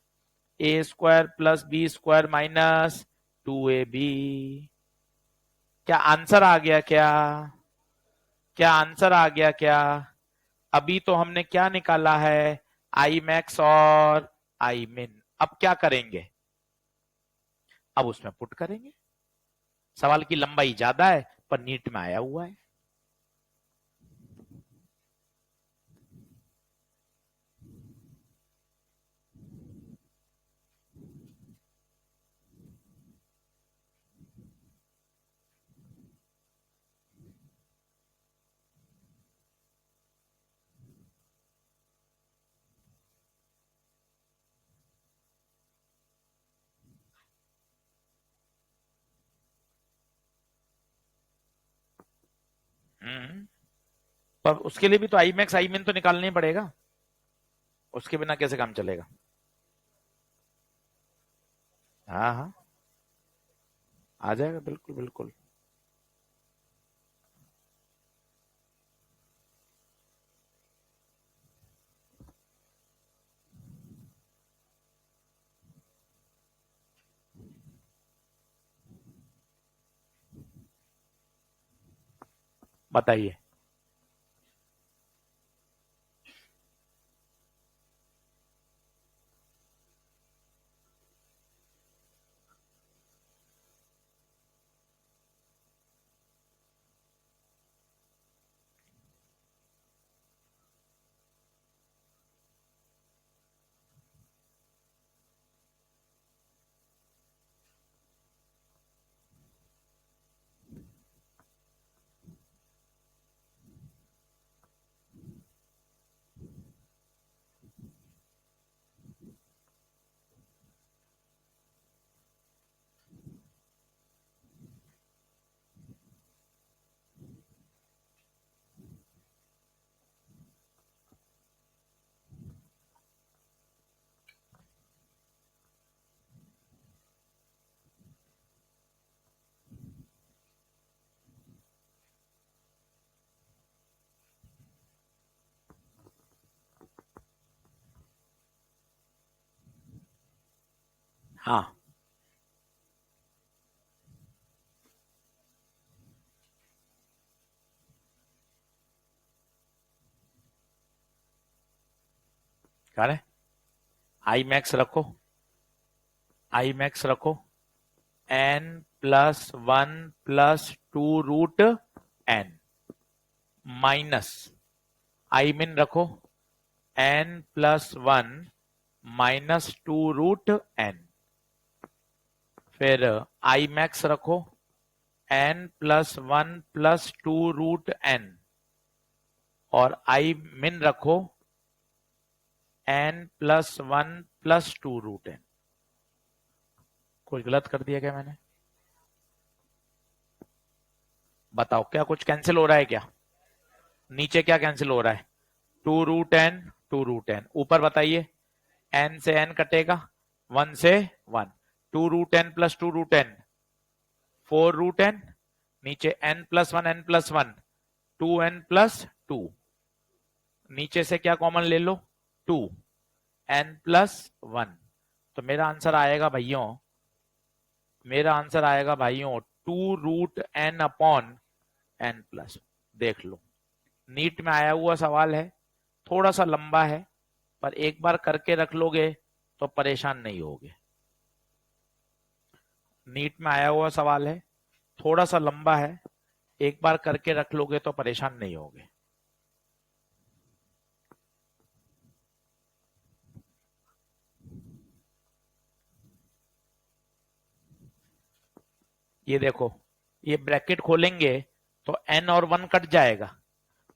A square plus B square minus 2ab। क्या आंसर आ गया क्या? क्या आंसर आ गया क्या? अभी तो हमने क्या निकाला है? आई मैक्स और आई मिन। अब क्या करेंगे? अब उसमें पुट करेंगे। सवाल की लंबाई ज्यादा है पर नीट में आया हुआ है। पर उसके लिए भी तो आई मैक्स आई मिन तो निकालना ही पड़ेगा। उसके बिना कैसे काम चलेगा? हाँ हाँ, आ जाएगा, बिल्कुल बिल्कुल। बताइए। हाँ, क्या है? आई मैक्स रखो, आई मैक्स रखो, n plus one plus two root n minus I min रखो, n plus one minus two root n. फिर आई मैक्स रखो, n plus one plus two root n, और आई मिन रखो, n plus one plus two root n. कुछ गलत कर दिया क्या मैंने? बताओ, क्या कुछ कैंसिल हो रहा है क्या? नीचे क्या कैंसिल हो रहा है? Two root n, two root n. ऊपर बताइए, एन से एन कटेगा, वन से one. Two root n plus two root n, four root n. नीचे n plus one, n plus one, two n plus two. नीचे से क्या कॉमन ले लो? Two, n plus one. तो मेरा आंसर आएगा भाइयों, मेरा आंसर आएगा भाइयों two root n upon n plus. देख लो, नीट में आया हुआ सवाल है, थोड़ा सा लंबा है, पर एक बार करके रख लोगे तो परेशान नहीं होगे। नीट में आया हुआ सवाल है, थोड़ा सा लंबा है, एक बार करके रख लोगे तो परेशान नहीं होगे। ये देखो, ये ब्रैकेट खोलेंगे तो एन और वन कट जाएगा,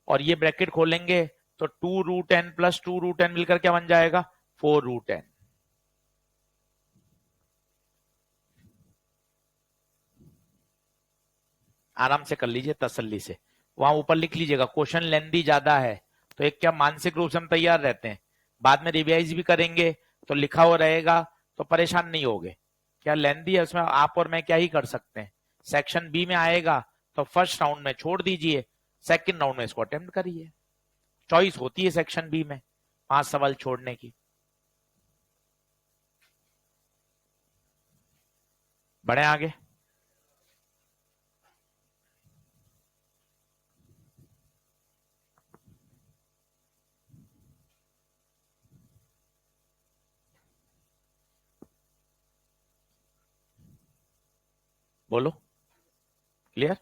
और ये ब्रैकेट खोलेंगे तो two root n plus two root n मिलकर क्या बन जाएगा? Four root n. आराम से कर लीजिए, तसल्ली से। वहां ऊपर लिख लीजिएगा, क्वेश्चन लेंदी ज्यादा है, तो एक क्या मानसिक रूप से हम तैयार रहते हैं, बाद में रिवाइज भी करेंगे तो लिखा हुआ रहेगा, तो परेशान नहीं होगे। क्या लेंदी है, उसमें आप और मैं क्या ही कर सकते हैं। सेक्शन बी में आएगा तो फर्स्ट राउंड में छोड़ दीजिए, सेकंड राउंड में इसको अटेम्प्ट करिए। चॉइस होती है सेक्शन बी में 5 सवाल छोड़ने की। बढ़े आगे। बोलो, क्लियर?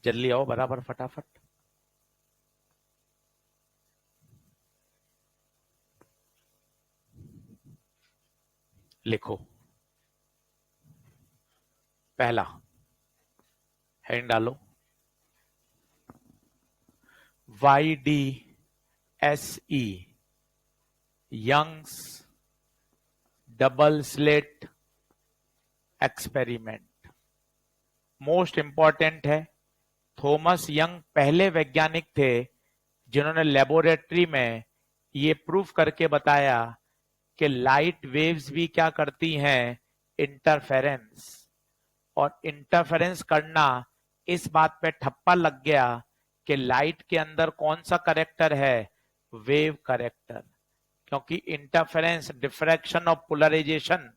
जल्दी आओ, बराबर, फटाफट। लिखो। पहला हेडिंग डालो, YDSE Young's double slit experiment. Most important है। थॉमस यंग पहले वैज्ञानिक थे जिन्होंने लेबोरेटरी में ये प्रूफ करके बताया कि लाइट वेव्स भी क्या करती हैं, इंटरफेरेंस। और इंटरफेरेंस करना, इस बात पे ठप्पा लग गया कि लाइट के अंदर कौन सा करेक्टर है, वेव करेक्टर। क्योंकि इंटरफेरेंस, डिफ्रैक्शन और पोलराइजेशन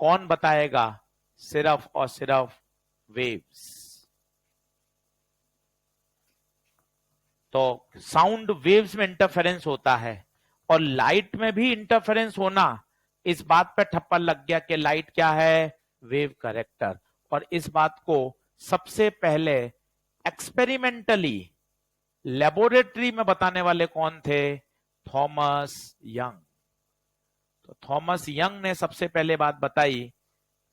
कौन बताएगा, सिर्फ और सिर्फ वेव्स। तो साउंड वेव्स में इंटरफेरेंस होता है और लाइट में भी इंटरफेरेंस होना, इस बात पे ठप्पा लग गया कि लाइट क्या है, वेव करेक्टर। और इस बात को सबसे पहले एक्सपेरिमेंटली लेबोरेटरी में बताने वाले कौन थे, थॉमस यंग। तो थॉमस यंग ने सबसे पहले बात बताई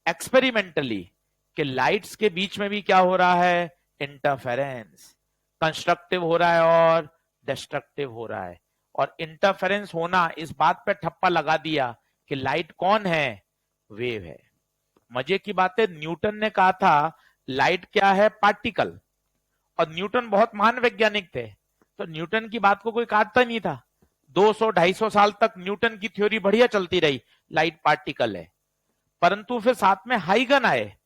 एक्सपेरिमेंटली कि लाइट्स के बीच में भी क्या हो रहा है, इंटरफेरेंस। कंस्ट्रक्टिव हो रहा है और डिस्ट्रक्टिव हो रहा है। और इंटरफेरेंस होना, इस बात पे ठप्पा लगा दिया कि लाइट कौन है, वेव है। मजे की बात है, न्यूटन ने कहा था लाइट क्या है, पार्टिकल। और न्यूटन बहुत महान वैज्ञानिक थे, तो न्यूटन की बात को कोई काटता नहीं था। 200-250 साल तक न्यूटन की थ्योरी बढ़िया चलती रही, लाइट पार्टिकल है। परंतु फिर साथ में हाइगन आए।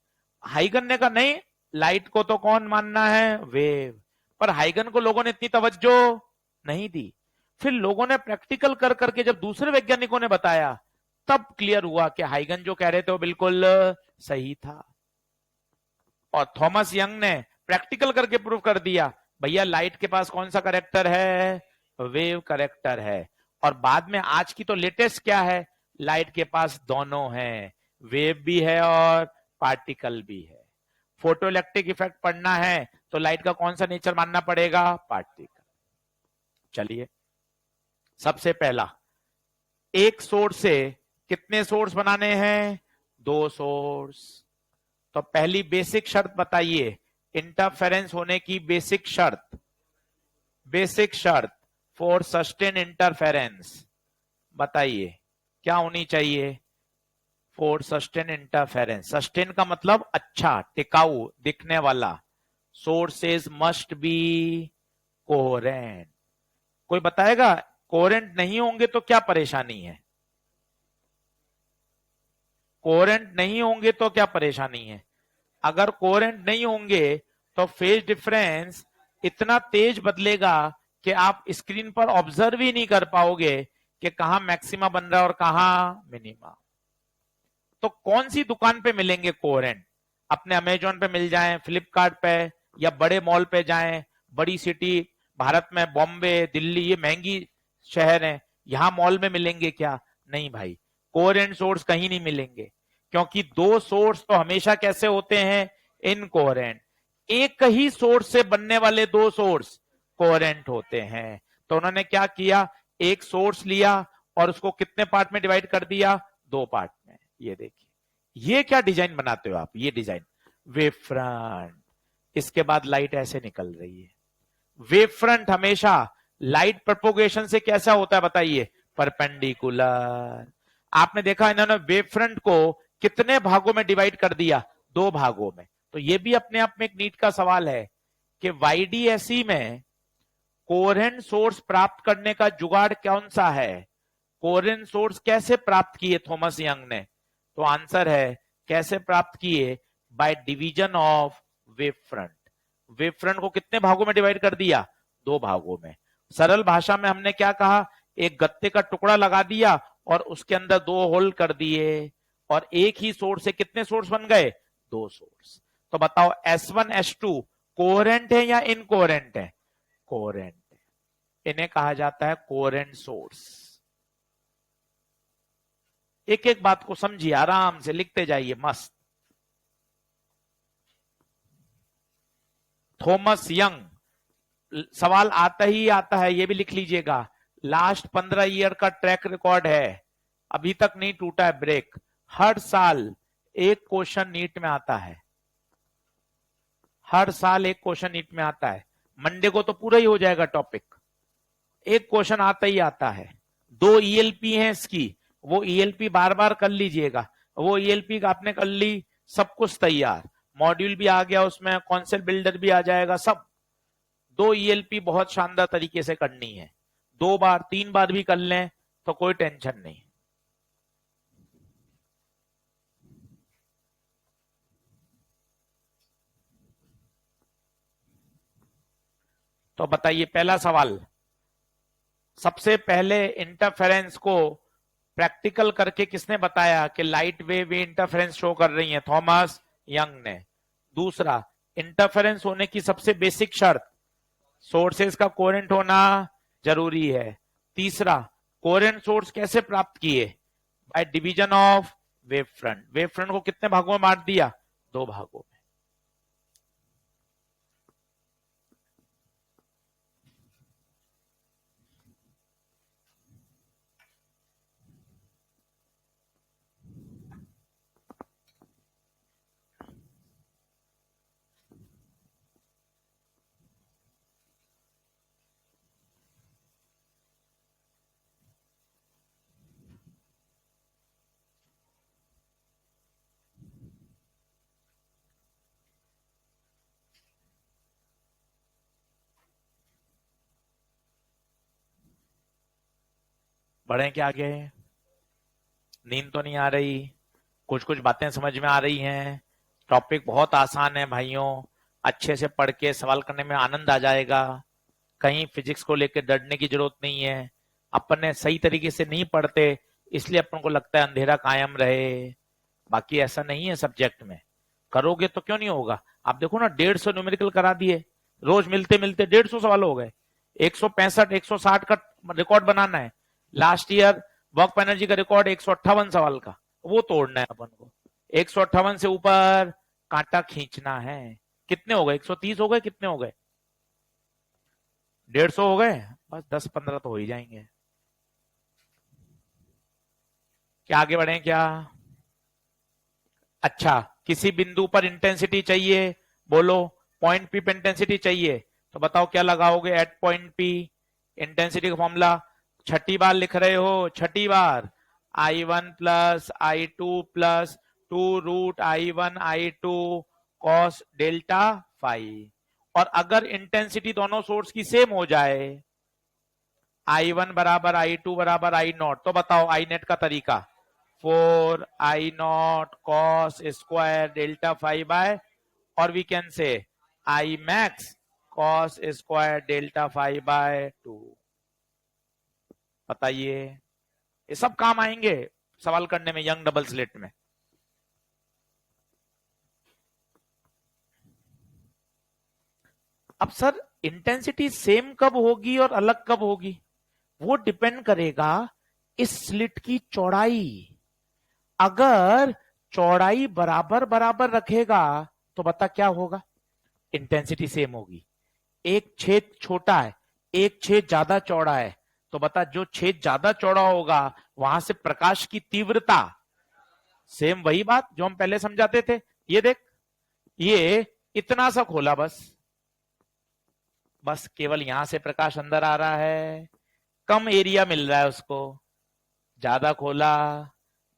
हाइगन ने कहा नहीं, लाइट को तो कौन मानना है, वेव। पर हाइगन को लोगों ने इतनी तवज्जो नहीं दी। फिर लोगों ने प्रैक्टिकल कर करके जब दूसरे वैज्ञानिकों ने बताया, तब क्लियर हुआ कि हाइगन जो कह रहे थे वो बिल्कुल सही था। और थॉमस यंग ने प्रैक्टिकल करके प्रूव कर दिया, भैया लाइट के पास कौन सा करेक्टर है, वेव करेक्टर है। और बाद में आज की तो लेटेस्ट क्या है, लाइट के पास दोनों हैं, वेव भी है और पार्टिकल भी है। फोटो इलेक्ट्रिक इफेक्ट पढ़ना है तो लाइट का कौन सा नेचर मानना पड़ेगा, पार्टिकल। चलिए, सबसे पहला, एक सोर्स से कितने सोर्स बनाने हैं, 2 सोर्स। तो पहली बेसिक शर्त बताइए, इंटरफेरेंस होने की बेसिक शर्त। बेसिक शर्त फॉर सस्टेन इंटरफेरेंस बताइए क्या होनी चाहिए, फॉर सस्टेन इंटरफेरेंस। सस्टेन का मतलब अच्छा, टिकाऊ, दिखने वाला। Sources must be coherent. कोई बताएगा कोहेरेंट नहीं होंगे तो क्या परेशानी है, कोहेरेंट नहीं होंगे तो क्या परेशानी है। अगर कोहेरेंट नहीं होंगे तो फेज डिफरेंस इतना तेज बदलेगा कि आप स्क्रीन पर ऑब्जर्व ही नहीं कर पाओगे कि कहां मैक्सिमा बन रहा है और कहां मिनिमा। तो कौन सी दुकान पे मिलेंगे कोहेरेंट, अपने अमेजोन पे मिल जाएं, फ्लिपकार्ट पे, या बड़े मॉल पे जाएं। बड़ी सिटी भारत में बॉम्बे, दिल्ली, ये महंगी शहर हैं, यहां मॉल में मिलेंगे क्या, नहीं भाई। कोहेरेंट सोर्स कहीं नहीं मिलेंगे, क्योंकि 2 सोर्स तो हमेशा कैसे होते हैं, इनकोहेरेंट। एक ही सोर्स से बनने वाले 2 सोर्स कोहेरेंट होते हैं। तो उन्होंने क्या किया, एक सोर्स लिया और उसको कितने पार्ट में डिवाइड कर दिया, 2 पार्ट में। ये देखिए, ये क्या डिजाइन बनाते हो आप, ये डिजाइन, वेव फ्रंट। इसके बाद लाइट ऐसे निकल रही है। वेव फ्रंट हमेशा लाइट प्रोपोगेशन से कैसा होता है बताइए, परपेंडिकुलर। आपने देखा इन्होंने वेव फ्रंट को कितने भागों में डिवाइड कर दिया, 2 भागों में। तो ये भी अपने आप में एक नीट का सवाल है कि YDSE में कोहेरेंट सोर्स प्राप्त करने का जुगाड़ कौन सा है, कोहेरेंट सोर्स कैसे प्राप्त किए थॉमस यंग ने। तो आंसर है, कैसे प्राप्त किए, by division of wave front. Wave front को कितने भागों में डिवाइड कर दिया, 2 भागों में। सरल भाषा में हमने क्या कहा, एक गत्ते का टुकड़ा लगा दिया और उसके अंदर 2 होल कर दिए, और एक ही सोर्स से कितने सोर्स बन गए? 2 सोर्स। तो बताओ S1 S2 कोहेरेंट है या इनकोहेरेंट है? कोहेरेंट है। इन्हें कहा जाता है कोहेरेंट सोर्स। एक एक बात को समझिए, आराम से लिखते जाइए, मस्त। थॉमस यंग, सवाल आता ही आता है, ये भी लिख लीजिएगा। लास्ट 15 ईयर का ट्रैक रिकॉर्ड है, अभी तक नहीं टूटा है ब्रेक। हर साल एक क्वेश्चन नीट में आता है, हर साल एक क्वेश्चन नीट में आता है। मंडे को तो पूरा ही हो जाएगा टॉपिक, एक क्वेश्चन आता ही आता है। 2 ईएलपी हैं इसकी, वो ईएलपी बार बार कर लीजिएगा। वो ईएलपी का आपने कर ली, सब कुछ तैयार, मॉड्यूल भी आ गया उसमें, कॉन्सेप्ट बिल्डर भी आ जाएगा सब। 2 ईएलपी बहुत शानदार तरीके से करनी है, 2 बार 3 बार भी कर लें तो कोई टेंशन नहीं। तो बताइए पहला सवाल, सबसे पहले इंटरफेरेंस को प्रैक्टिकल करके किसने बताया कि लाइट वेव इंटरफेरेंस शो कर रही है? थॉमस यंग ने। दूसरा, इंटरफेरेंस होने की सबसे बेसिक शर्त सोर्सेस का कोहेरेंट होना जरूरी है। तीसरा, कोहेरेंट सोर्स कैसे प्राप्त किए? By division of wave front. Wave front को कितने भागों में बांट दिया? 2 भागों में। बढ़े क्या आगे? नींद तो नहीं आ रही? कुछ कुछ बातें समझ में आ रही हैं? टॉपिक बहुत आसान है भाइयों, अच्छे से पढ़ के सवाल करने में आनंद आ जाएगा। कहीं फिजिक्स को लेकर डरने की जरूरत नहीं है। अपन ने सही तरीके से नहीं पढ़ते इसलिए अपन को लगता है अंधेरा कायम रहे, बाकी ऐसा नहीं है। सब्जेक्ट में करोगे तो क्यों नहीं होगा? आप देखो ना, 150 न्यूमेरिकल करा दिए, रोज मिलते मिलते 150 सवाल हो गए। 165 160 का रिकॉर्ड बनाना है। लास्ट ईयर वर्क एनर्जी का रिकॉर्ड 158 सवाल का, वो तोड़ना है अपन को। 158 से ऊपर कांटा खींचना है। कितने हो गए? 130 हो गए? कितने हो गए? 150 हो गए, बस 10-15 तो हो ही जाएंगे। क्या आगे बढ़े क्या? अच्छा, किसी बिंदु पर इंटेंसिटी चाहिए, बोलो। पॉइंट पी पे इंटेंसिटी चाहिए, तो बताओ क्या लगाओगे? एट पॉइंट पी इंटेंसिटी का फॉर्मूला छठी बार लिख रहे हो, छठी बार I1 plus I2 plus 2√I1 I2 cos delta phi. और अगर इंटेंसिटी दोनों सोर्स की सेम हो जाए, I1 बराबर I2 बराबर I0, तो बताओ I नेट का तरीका 4I0 cos square delta phi by, और we can say I max cos square delta phi by 2। बताइए, ये सब काम आएंगे सवाल करने में यंग डबल स्लिट में। अब सर इंटेंसिटी सेम कब होगी और अलग कब होगी? वो डिपेंड करेगा इस स्लिट की चौड़ाई। अगर चौड़ाई बराबर बराबर रखेगा तो बता क्या होगा? इंटेंसिटी सेम होगी। एक छेद छोटा है, एक छेद ज्यादा चौड़ा है, तो बता जो छेद ज्यादा चौड़ा होगा वहां से प्रकाश की तीव्रता सेम। वही बात जो हम पहले समझाते थे। ये देख, ये इतना सा खोला, बस केवल यहां से प्रकाश अंदर आ रहा है, कम एरिया मिल रहा है उसको। ज्यादा खोला,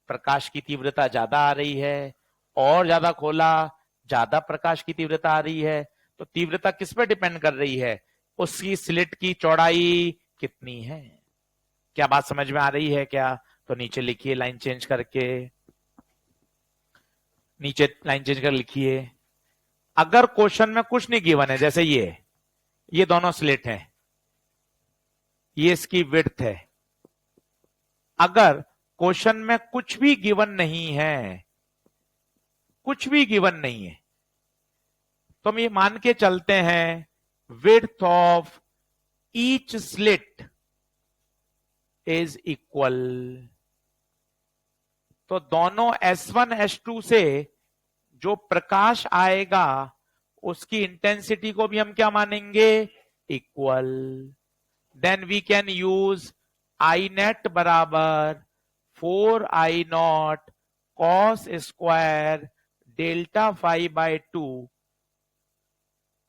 प्रकाश की तीव्रता ज्यादा आ रही है, और ज्यादा खोला, ज्यादा प्रकाश की तीव्रता आ रही है। तो तीव्रता किस पे डिपेंड कर रही है? उसकी स्लिट की चौड़ाई कितनी है। क्या बात समझ में आ रही है क्या? तो नीचे लिखिए लाइन चेंज करके, नीचे लाइन चेंज कर लिखिए। अगर क्वेश्चन में कुछ नहीं गिवन है, जैसे ये दोनों स्लिट हैं, ये इसकी विड्थ है, अगर क्वेश्चन में कुछ भी गिवन नहीं है, कुछ भी गिवन नहीं है, तो हम ये मान के चलते हैं width of each slit is equal. तो दोनों S1 S2 से जो प्रकाश आएगा उसकी इंटेंसिटी को भी हम क्या मानेंगे, equal. Then we can use I net बराबर 4I0 cos square delta phi by 2।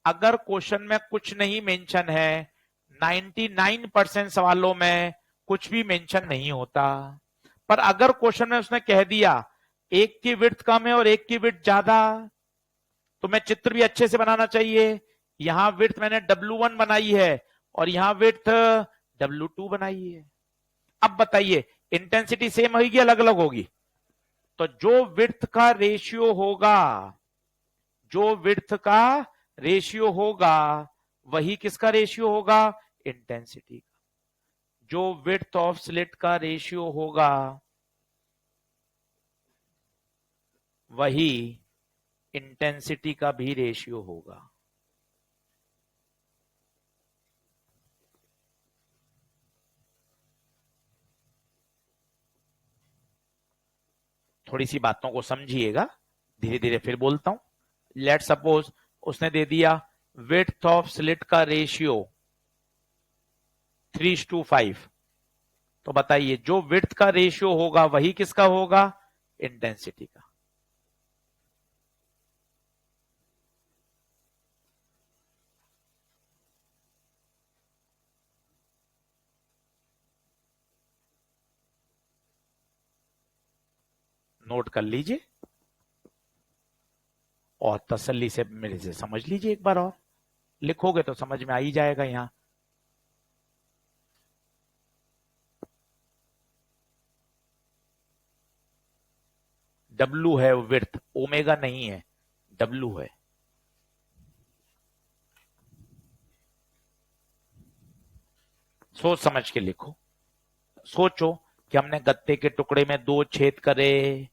अगर क्वेश्चन में कुछ नहीं मेंशन है, 99% सवालों में कुछ भी मेंशन नहीं होता, पर अगर क्वेश्चन में उसने कह दिया एक की विड्थ कम है और एक की विड्थ ज्यादा, तो मैं चित्र भी अच्छे से बनाना चाहिए। यहां विड्थ मैंने W1 बनाई है और यहां विड्थ W2 बनाई है। अब बताइए इंटेंसिटी सेम होगी अलग अलग होगी? तो जो विड्थ का रेशियो होगा, जो विड्थ का रेशियो होगा वही किसका रेशियो होगा, इंटेंसिटी का। जो विड्थ ऑफ स्लिट का रेशियो होगा वही इंटेंसिटी का भी रेशियो होगा। थोड़ी सी बातों को समझिएगा, धीरे धीरे फिर बोलता हूं। लेट सपोज उसने दे दिया विड्थ ऑफ स्लिट का रेशियो 3:5। तो बताइए जो विड्थ का रेशियो होगा वही किसका होगा, इंटेंसिटी का। नोट कर लीजिए और तसल्ली से मेरे से समझ लीजिए एक बार, और लिखोगे तो समझ में आ ही जाएगा। यहां W है विड्थ, ओमेगा नहीं है, W है। सोच समझ के लिखो। सोचो कि हमने गत्ते के टुकड़े में 2 छेद करे,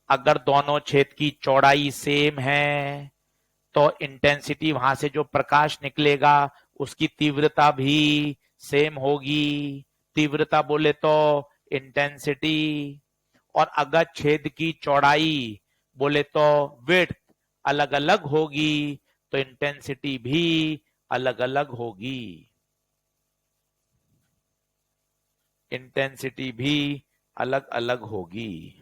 अगर दोनों छेद की चौड़ाई सेम है तो इंटेंसिटी, वहां से जो प्रकाश निकलेगा उसकी तीव्रता भी सेम होगी। तीव्रता बोले तो इंटेंसिटी। और अगर छेद की चौड़ाई बोले तो विड्थ अलग अलग होगी तो इंटेंसिटी भी अलग अलग होगी। इंटेंसिटी भी अलग अलग होगी।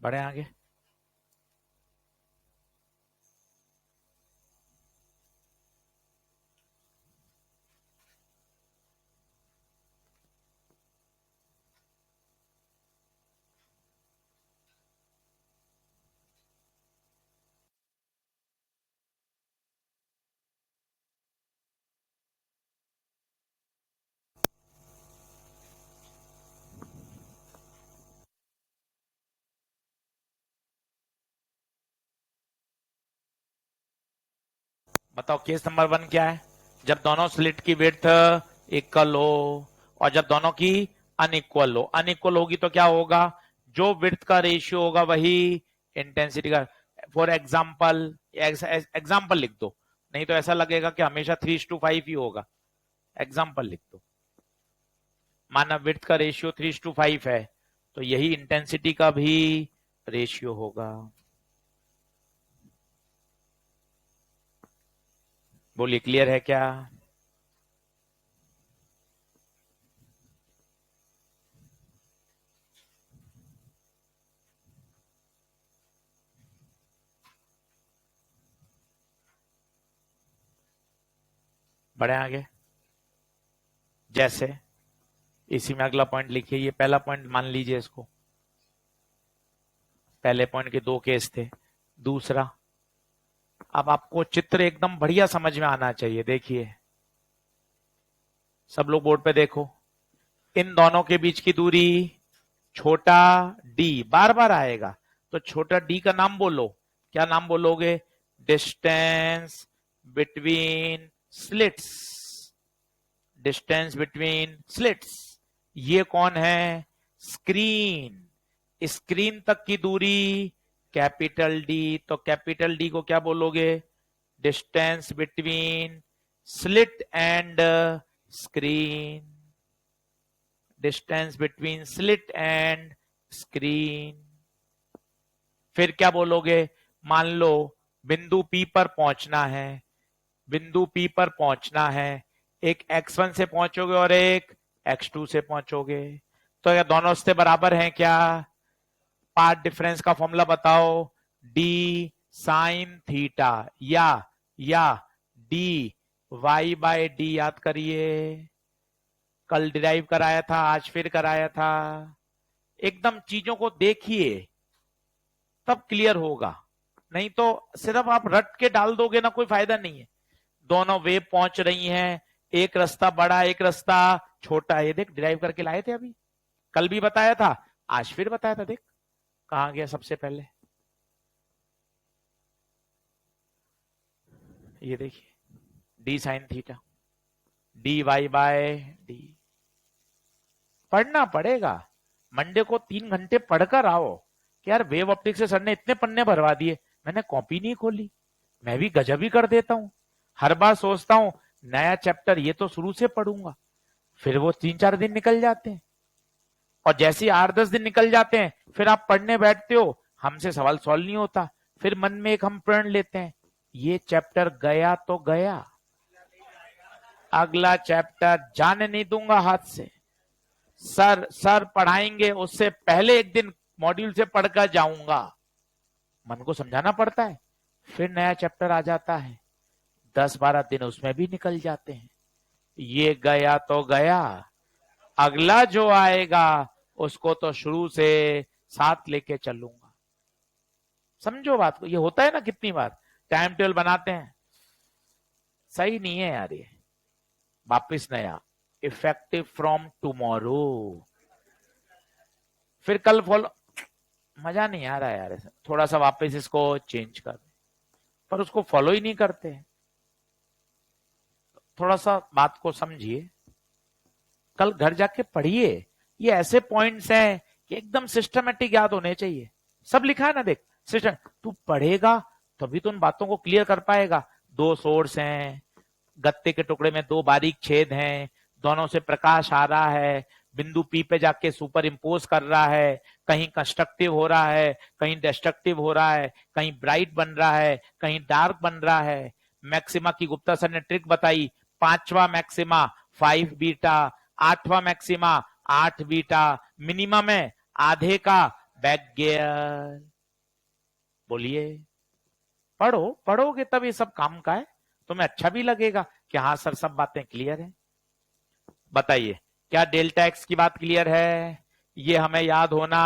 बढ़े आगे। बताओ केस नंबर 1 क्या है? जब दोनों स्लिट की विड्थ इक्वल हो और जब दोनों की अनइक्वल हो। अनइक्वल होगी तो क्या होगा, जो विड्थ का रेशियो होगा वही इंटेंसिटी का। फॉर एग्जाम्पल, एग्जाम्पल लिख दो, नहीं तो ऐसा लगेगा कि हमेशा 3:5 ही होगा। एग्जाम्पल लिख दो, माना विड्थ का रेशियो 3:5 है तो यही इंटेंसिटी का भी रेशियो होगा। बोलिए क्लियर है क्या? बढ़े आगे। जैसे इसी में अगला पॉइंट लिखिए, ये पहला पॉइंट मान लीजिए इसको, पहले पॉइंट के दो केस थे। दूसरा, अब आपको चित्र एकदम बढ़िया समझ में आना चाहिए। देखिए सब लोग बोर्ड पे देखो, इन दोनों के बीच की दूरी छोटा डी, बार बार आएगा तो छोटा डी का नाम बोलो। क्या नाम बोलोगे? Distance between slits. Distance between slits, ये कौन है? स्क्रीन। स्क्रीन तक की दूरी कैपिटल डी, तो कैपिटल डी को क्या बोलोगे? Distance between slit and screen. Distance between slit and screen. फिर क्या बोलोगे? मान लो बिंदु P पर पहुंचना है, बिंदु P पर पहुंचना है, एक x1 से पहुंचोगे और एक x2 से पहुंचोगे, तो ये दोनों से बराबर हैं क्या? पाथ डिफरेंस का फॉर्मूला बताओ। d साइन थीटा या d y बाय डी, याद करिए, कल डिराइव कराया था, आज फिर कराया था। एकदम चीजों को देखिए तब क्लियर होगा, नहीं तो सिर्फ आप रट के डाल दोगे ना, कोई फायदा नहीं है। दोनों वेव पहुंच रही हैं, एक रास्ता बड़ा एक रास्ता छोटा। ये देख डिराइव करके लाए थे अभी, कल भी बताया था, आज फिर बताया था। देख कहां गया सबसे पहले, ये देखिए d sine theta, d y by d. पढ़ना पड़ेगा, मंडे को 3 घंटे पढ़कर आओ कि यार वेव ऑप्टिक्स से सर ने इतने पन्ने भरवा दिए, मैंने कॉपी नहीं खोली। मैं भी गजब ही कर देता हूं, हर बार सोचता हूं नया चैप्टर ये तो शुरू से पढ़ूंगा, फिर वो 3-4 दिन निकल जाते हैं, और जैसे 8-10 दिन निकल जाते हैं फिर आप पढ़ने बैठते हो, हमसे सवाल सॉल्व नहीं होता, फिर मन में एक हम प्रण लेते हैं, ये चैप्टर गया तो गया, अगला चैप्टर जाने नहीं दूंगा हाथ से। सर पढ़ाएंगे उससे पहले एक दिन मॉड्यूल से पढ़कर जाऊंगा, मन को समझाना पड़ता है, फिर नया चैप्टर आ जाता है, 10-12 दिन उसमें भी निकल जाते हैं। ये गया तो गया, अगला जो आएगा उसको तो शुरू से साथ लेके चलूंगा। समझो बात को, ये होता है ना कितनी बार टाइम टेबल बनाते हैं, सही नहीं है यार ये, वापिस नया, इफेक्टिव फ्रॉम टुमारो, फिर कल फॉलो, मजा नहीं आ रहा यार, थोड़ा सा वापस इसको चेंज कर, पर उसको फॉलो ही नहीं करते। थोड़ा सा बात को समझिए, कल घर जाके पढ़िए, ये ऐसे पॉइंट्स हैं कि एकदम सिस्टमेटिक याद होने चाहिए। सब लिखा है ना, देख सिस्टम, तू पढ़ेगा तभी तो उन बातों को क्लियर कर पाएगा। 2 सोर्स हैं, गत्ते के टुकड़े में 2 बारीक छेद हैं, दोनों से प्रकाश आ रहा है, बिंदु P पे जाके सुपर इम्पोज कर रहा है, कहीं कंस्ट्रक्टिव हो रहा है, कहीं डिस्ट्रक्टिव हो रहा है, कहीं ब्राइट बन रहा है, कहीं डार्क बन रहा है। मैक्सिमा की गुप्ता सर ने ट्रिक बताई, 5वां मैक्सिमा 5 बीटा, 8वां मैक्सिमा 8 बीटा, मिनिमम है आधे का बैक गियर। बोलिए, पढ़ोगे तब ये सब काम का है, तुम्हें अच्छा भी लगेगा कि हाँ सर सब बातें क्लियर है। बताइए, क्या डेल्टा एक्स की बात क्लियर है? ये हमें याद होना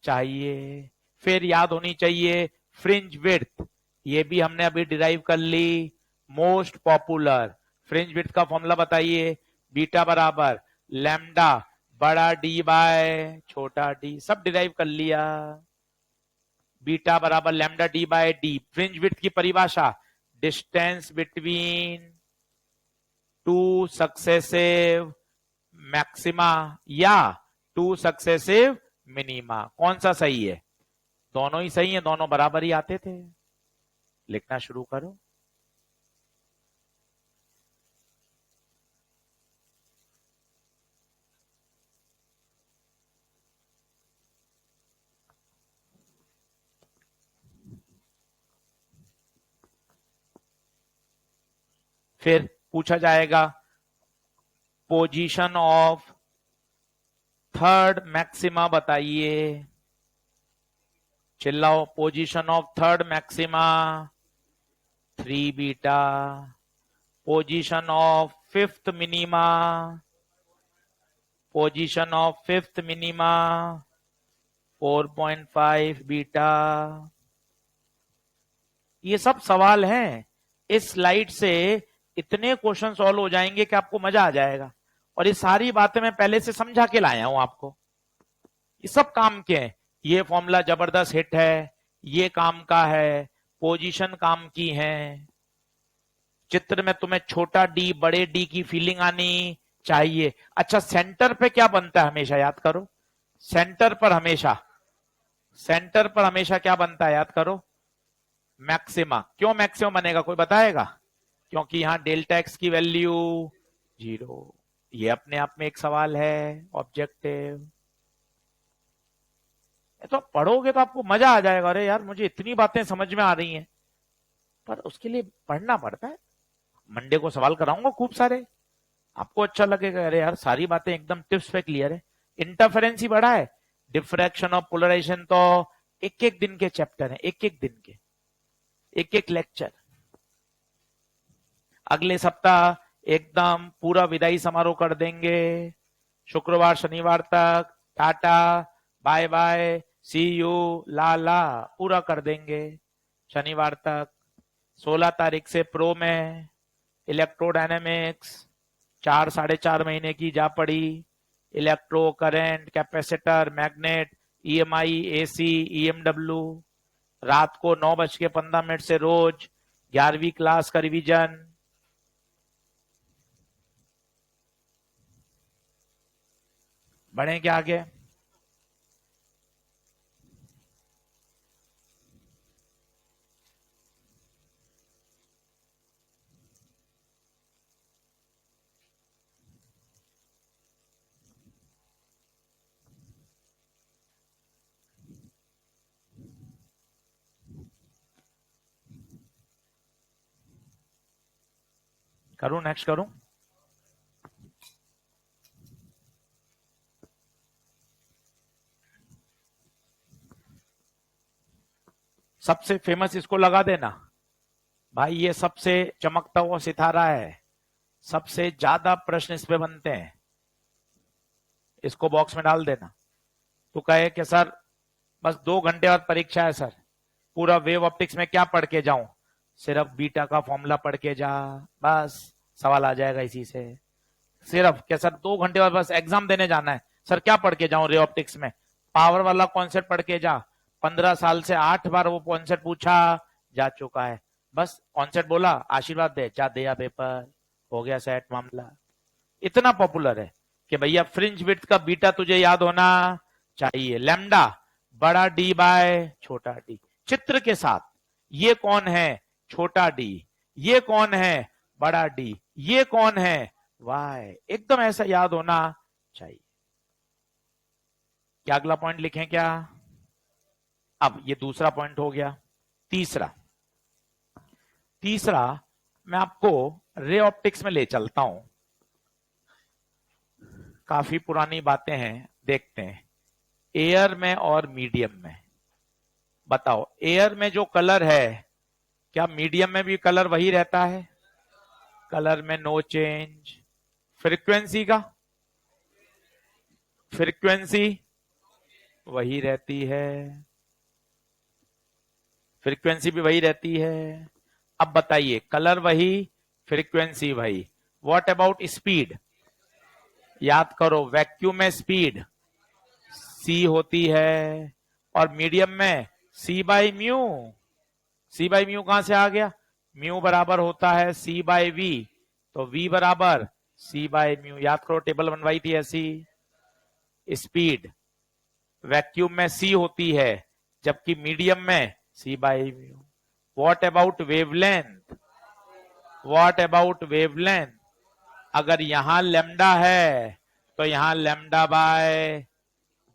चाहिए। फिर याद होनी चाहिए फ्रिंज विड्थ, ये भी हमने अभी डिराइव कर ली, मोस्ट पॉपुलर। फ्रिंज विड्थ का फॉर्मूला बताइए, बीटा बराबर लैम्डा बड़ा डी बाय छोटा डी, सब डिराइव कर लिया। बीटा बराबर lambda d by d. Fringe width की परिभाषा, डिस्टेंस बिटवीन 2 सक्सेसिव मैक्सिमा या 2 सक्सेसिव मिनिमा। कौन सा सही है? दोनों ही सही है, दोनों बराबर ही आते थे। लिखना शुरू करो। फिर पूछा जाएगा पोजीशन ऑफ थर्ड मैक्सिमा बताइए, चिल्लाओ, position of third maxima 3 beta. Position of fifth minima, position of fifth minima 4.5 beta. ये सब सवाल हैं। इस स्लाइड से इतने क्वेश्चन सॉल्व हो जाएंगे कि आपको मजा आ जाएगा। और ये सारी बातें मैं पहले से समझा के लाया हूं आपको। ये सब काम के हैं। ये फॉर्मूला जबरदस्त हिट है, ये काम का है, पोजीशन काम की है। चित्र में तुम्हें छोटा डी बड़े डी की फीलिंग आनी चाहिए। अच्छा, सेंटर पे क्या बनता है हमेशा, याद करो। सेंटर पर हमेशा, सेंटर पर हमेशा क्या बनता है, याद करो, मैक्सिमा। क्यों मैक्सिमम बनेगा, कोई बताएगा? क्योंकि यहां डेल्टा एक्स की वैल्यू 0। ये अपने आप में एक सवाल है, ऑब्जेक्टिव। तो पढ़ोगे तो आपको मजा आ जाएगा। अरे यार, मुझे इतनी बातें समझ में आ रही हैं, पर उसके लिए पढ़ना पड़ता है। मंडे को सवाल कराऊंगा खूब सारे, आपको अच्छा लगेगा। अरे यार, सारी बातें एकदम टिप्स पे क्लियर है। इंटरफेरेंस ही बड़ा है, डिफ्रैक्शन और पोलराइजेशन तो एक एक दिन के चैप्टर हैं, एक एक दिन के, एक एक लेक्चर। अगले सप्ताह एकदम पूरा विदाई समारोह कर देंगे। शुक्रवार शनिवार तक tata bye bye see you ला पूरा कर देंगे शनिवार तक। 16 तारीख से प्रो में इलेक्ट्रोडायनेमिक्स 4-4.5 महीने की जा पड़ी। Electro, current, capacitor, magnet, EMI, AC, EMW. रात को 9:15 से रोज 11वीं क्लास का रिवीजन। बढ़े क्या आगे? करूं, नेक्स्ट करूं? सबसे फेमस इसको लगा देना भाई, ये सबसे चमकता हुआ सितारा है, सबसे ज्यादा प्रश्न इस पे बनते हैं। इसको बॉक्स में डाल देना। तो कहे कि सर बस 2 घंटे बाद परीक्षा है सर, पूरा वेव ऑप्टिक्स में क्या पढ़ के जाऊं? सिर्फ बीटा का फॉर्मूला पढ़ के जा, बस सवाल आ जाएगा इसी से। सिर्फ क्या सर 2 घंटे बाद बस एग्जाम देने जाना है, सर क्या पढ़ के जाऊं रे ऑप्टिक्स में? पावर वाला कॉन्सेप्ट पढ़ के जा। 15 साल से 8 बार वो कॉन्सेप्ट पूछा जा चुका है। बस कॉन्सेप्ट बोला, आशीर्वाद दे, जा दिया पेपर, हो गया सेट मामला। इतना पॉपुलर है कि भैया फ्रिंज विड्थ का बीटा तुझे याद होना चाहिए। लैम्डा बड़ा डी बाय छोटा डी, चित्र के साथ। ये कौन है? छोटा डी। ये कौन है? बड़ा डी। ये कौन है? वाई। एकदम ऐसा याद होना चाहिए। क्या अगला पॉइंट लिखें क्या? अब ये दूसरा पॉइंट हो गया। तीसरा, तीसरा मैं आपको रे ऑप्टिक्स में ले चलता हूं। काफी पुरानी बातें हैं, देखते हैं। एयर में और मीडियम में बताओ, एयर में जो कलर है क्या मीडियम में भी कलर वही रहता है? कलर में नो चेंज। फ्रीक्वेंसी का, फ्रीक्वेंसी वही रहती है, फ्रीक्वेंसी भी वही रहती है। अब बताइए, कलर वही, फ्रीक्वेंसी वही, व्हाट अबाउट स्पीड? याद करो, वैक्यूम में स्पीड सी होती है और मीडियम में c by mu. C by mu कहां से आ गया? म्यू बराबर होता है सी बाई वी, तो वी बराबर सी बाई म्यू। याद करो, टेबल बनवाई थी ऐसी। स्पीड वैक्यूम में सी होती है, जबकि मीडियम में c by mu. What about wavelength? What about wavelength? अगर यहां लेमडा है तो यहां लेमडा बाय,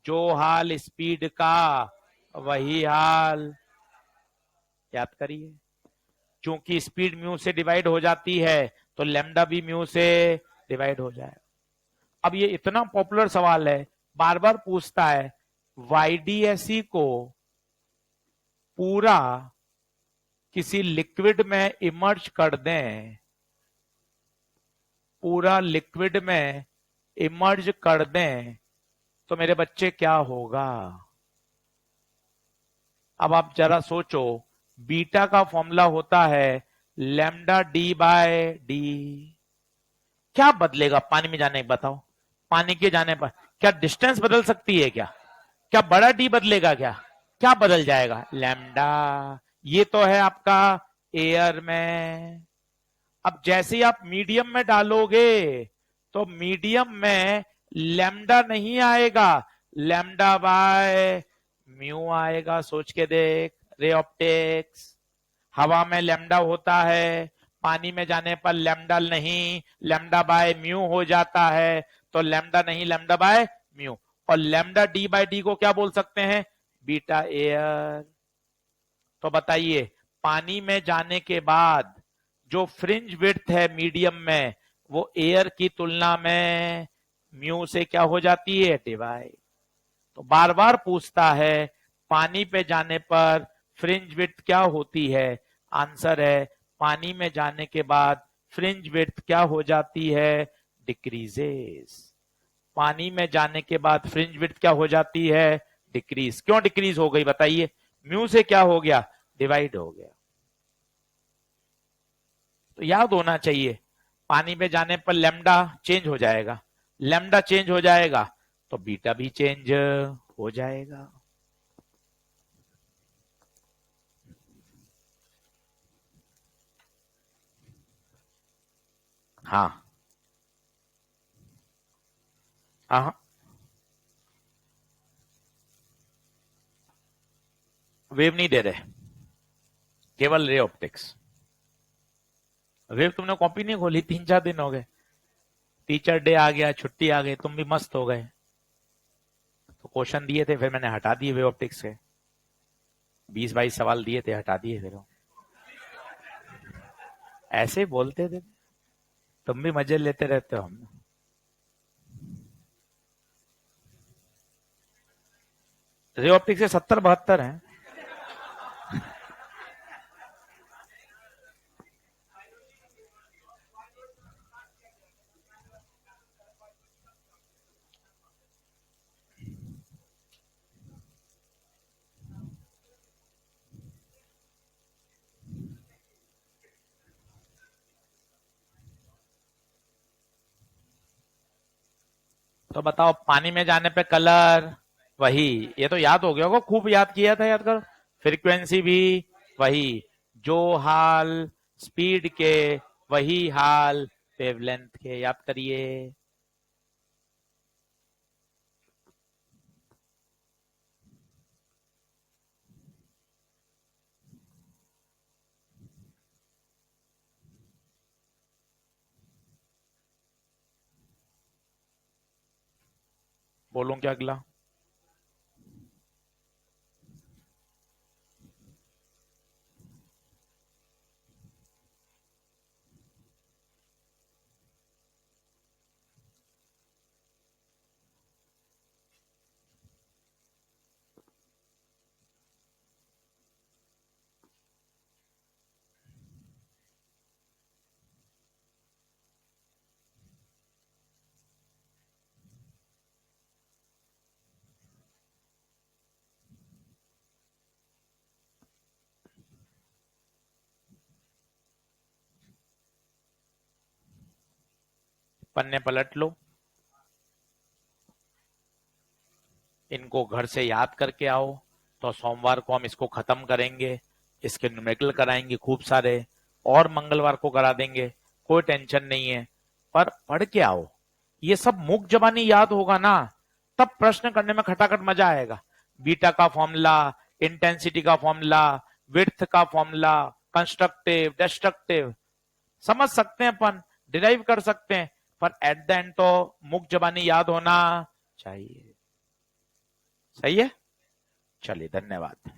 जो हाल स्पीड का वही हाल। याद करिए, चूंकि स्पीड म्यू से डिवाइड हो जाती है तो लेमडा भी म्यू से डिवाइड हो जाए। अब ये इतना पॉपुलर सवाल है, बार बार पूछता है, वाईडीएसई को पूरा किसी लिक्विड में इमर्ज कर दें पूरा लिक्विड में इमर्ज कर दें तो मेरे बच्चे क्या होगा? अब आप जरा सोचो, बीटा का फॉर्मूला होता है लैम्डा डी बाय डी। क्या बदलेगा पानी में जाने, बताओ? पानी के जाने पर क्या डिस्टेंस बदल सकती है क्या? क्या बड़ा डी बदलेगा क्या? क्या बदल जाएगा? लैम्डा। ये तो है आपका एयर में। अब जैसे ही आप मीडियम में डालोगे तो मीडियम में लैम्डा नहीं आएगा, लैम्डा बाय म्यू आएगा। सोच के देख, रे ऑप्टिक्स। हवा में लैम्डा होता है, पानी में जाने पर लैम्डा नहीं, लैम्डा बाय म्यू हो जाता है। तो लैम्डा नहीं, लैम्डा बाय म्यू। और लैम्डा डी बाय डी को क्या बोल सकते हैं? Beta air. तो बताइए, पानी में जाने के बाद जो फ्रिंज विड्थ है मीडियम में, वो एयर की तुलना में म्यू से क्या हो जाती है? डिवाइड। तो बार बार पूछता है पानी पे जाने पर फ्रिंज विड्थ क्या होती है? आंसर है पानी में जाने के बाद फ्रिंज विड्थ क्या हो जाती है? डिक्रीजेस। पानी में जाने के बाद फ्रिंज विड्थ क्या हो जाती है? डिक्रीज। क्यों डिक्रीज हो गई बताइए? म्यू से क्या हो गया? डिवाइड हो गया। तो याद होना चाहिए, पानी में जाने पर लैम्डा चेंज हो जाएगा, लैम्डा चेंज हो जाएगा तो बीटा भी चेंज हो जाएगा। हाँ हाँ, वेव नहीं दे रहे, केवल रे ऑप्टिक्स। वेव तुमने कॉपी नहीं खोली, 3-4 दिन हो गए, टीचर डे आ गया, छुट्टी आ गई, तुम भी मस्त हो गए। तो क्वेश्चन दिए थे, फिर मैंने हटा दिए वेव ऑप्टिक्स के, 20-22 सवाल दिए थे, हटा दिए फिर। ऐसे बोलते थे, तुम भी मजे लेते रहते हो। हम रे ऑप्टिक्स से 70-72 हैं। तो बताओ, पानी में जाने पे कलर वही, ये तो याद हो गया होगा, खूब याद किया था, याद करो। फ्रीक्वेंसी भी वही, जो हाल स्पीड के वही हाल वेवलेंथ के, याद करिए। बोलूं क्या अगला? पन्ने पलट लो, इनको घर से याद करके आओ। तो सोमवार को हम इसको खत्म करेंगे, इसके न्यूमेरिकल कराएंगे खूब सारे, और मंगलवार को करा देंगे, कोई टेंशन नहीं है। पर पढ़ के आओ, ये सब मुख जबानी याद होगा ना, तब प्रश्न करने में खटाखट मजा आएगा। बीटा का फॉर्मूला, इंटेंसिटी का फॉर्मूला, विड्थ का फॉर्मूला, कंस्ट्रक्टिव डिस्ट्रक्टिव, समझ सकते हैं अपन, डिराइव कर सकते हैं, पर एट द एंड तो मुख जबानी याद होना चाहिए। सही है? चलिए, धन्यवाद।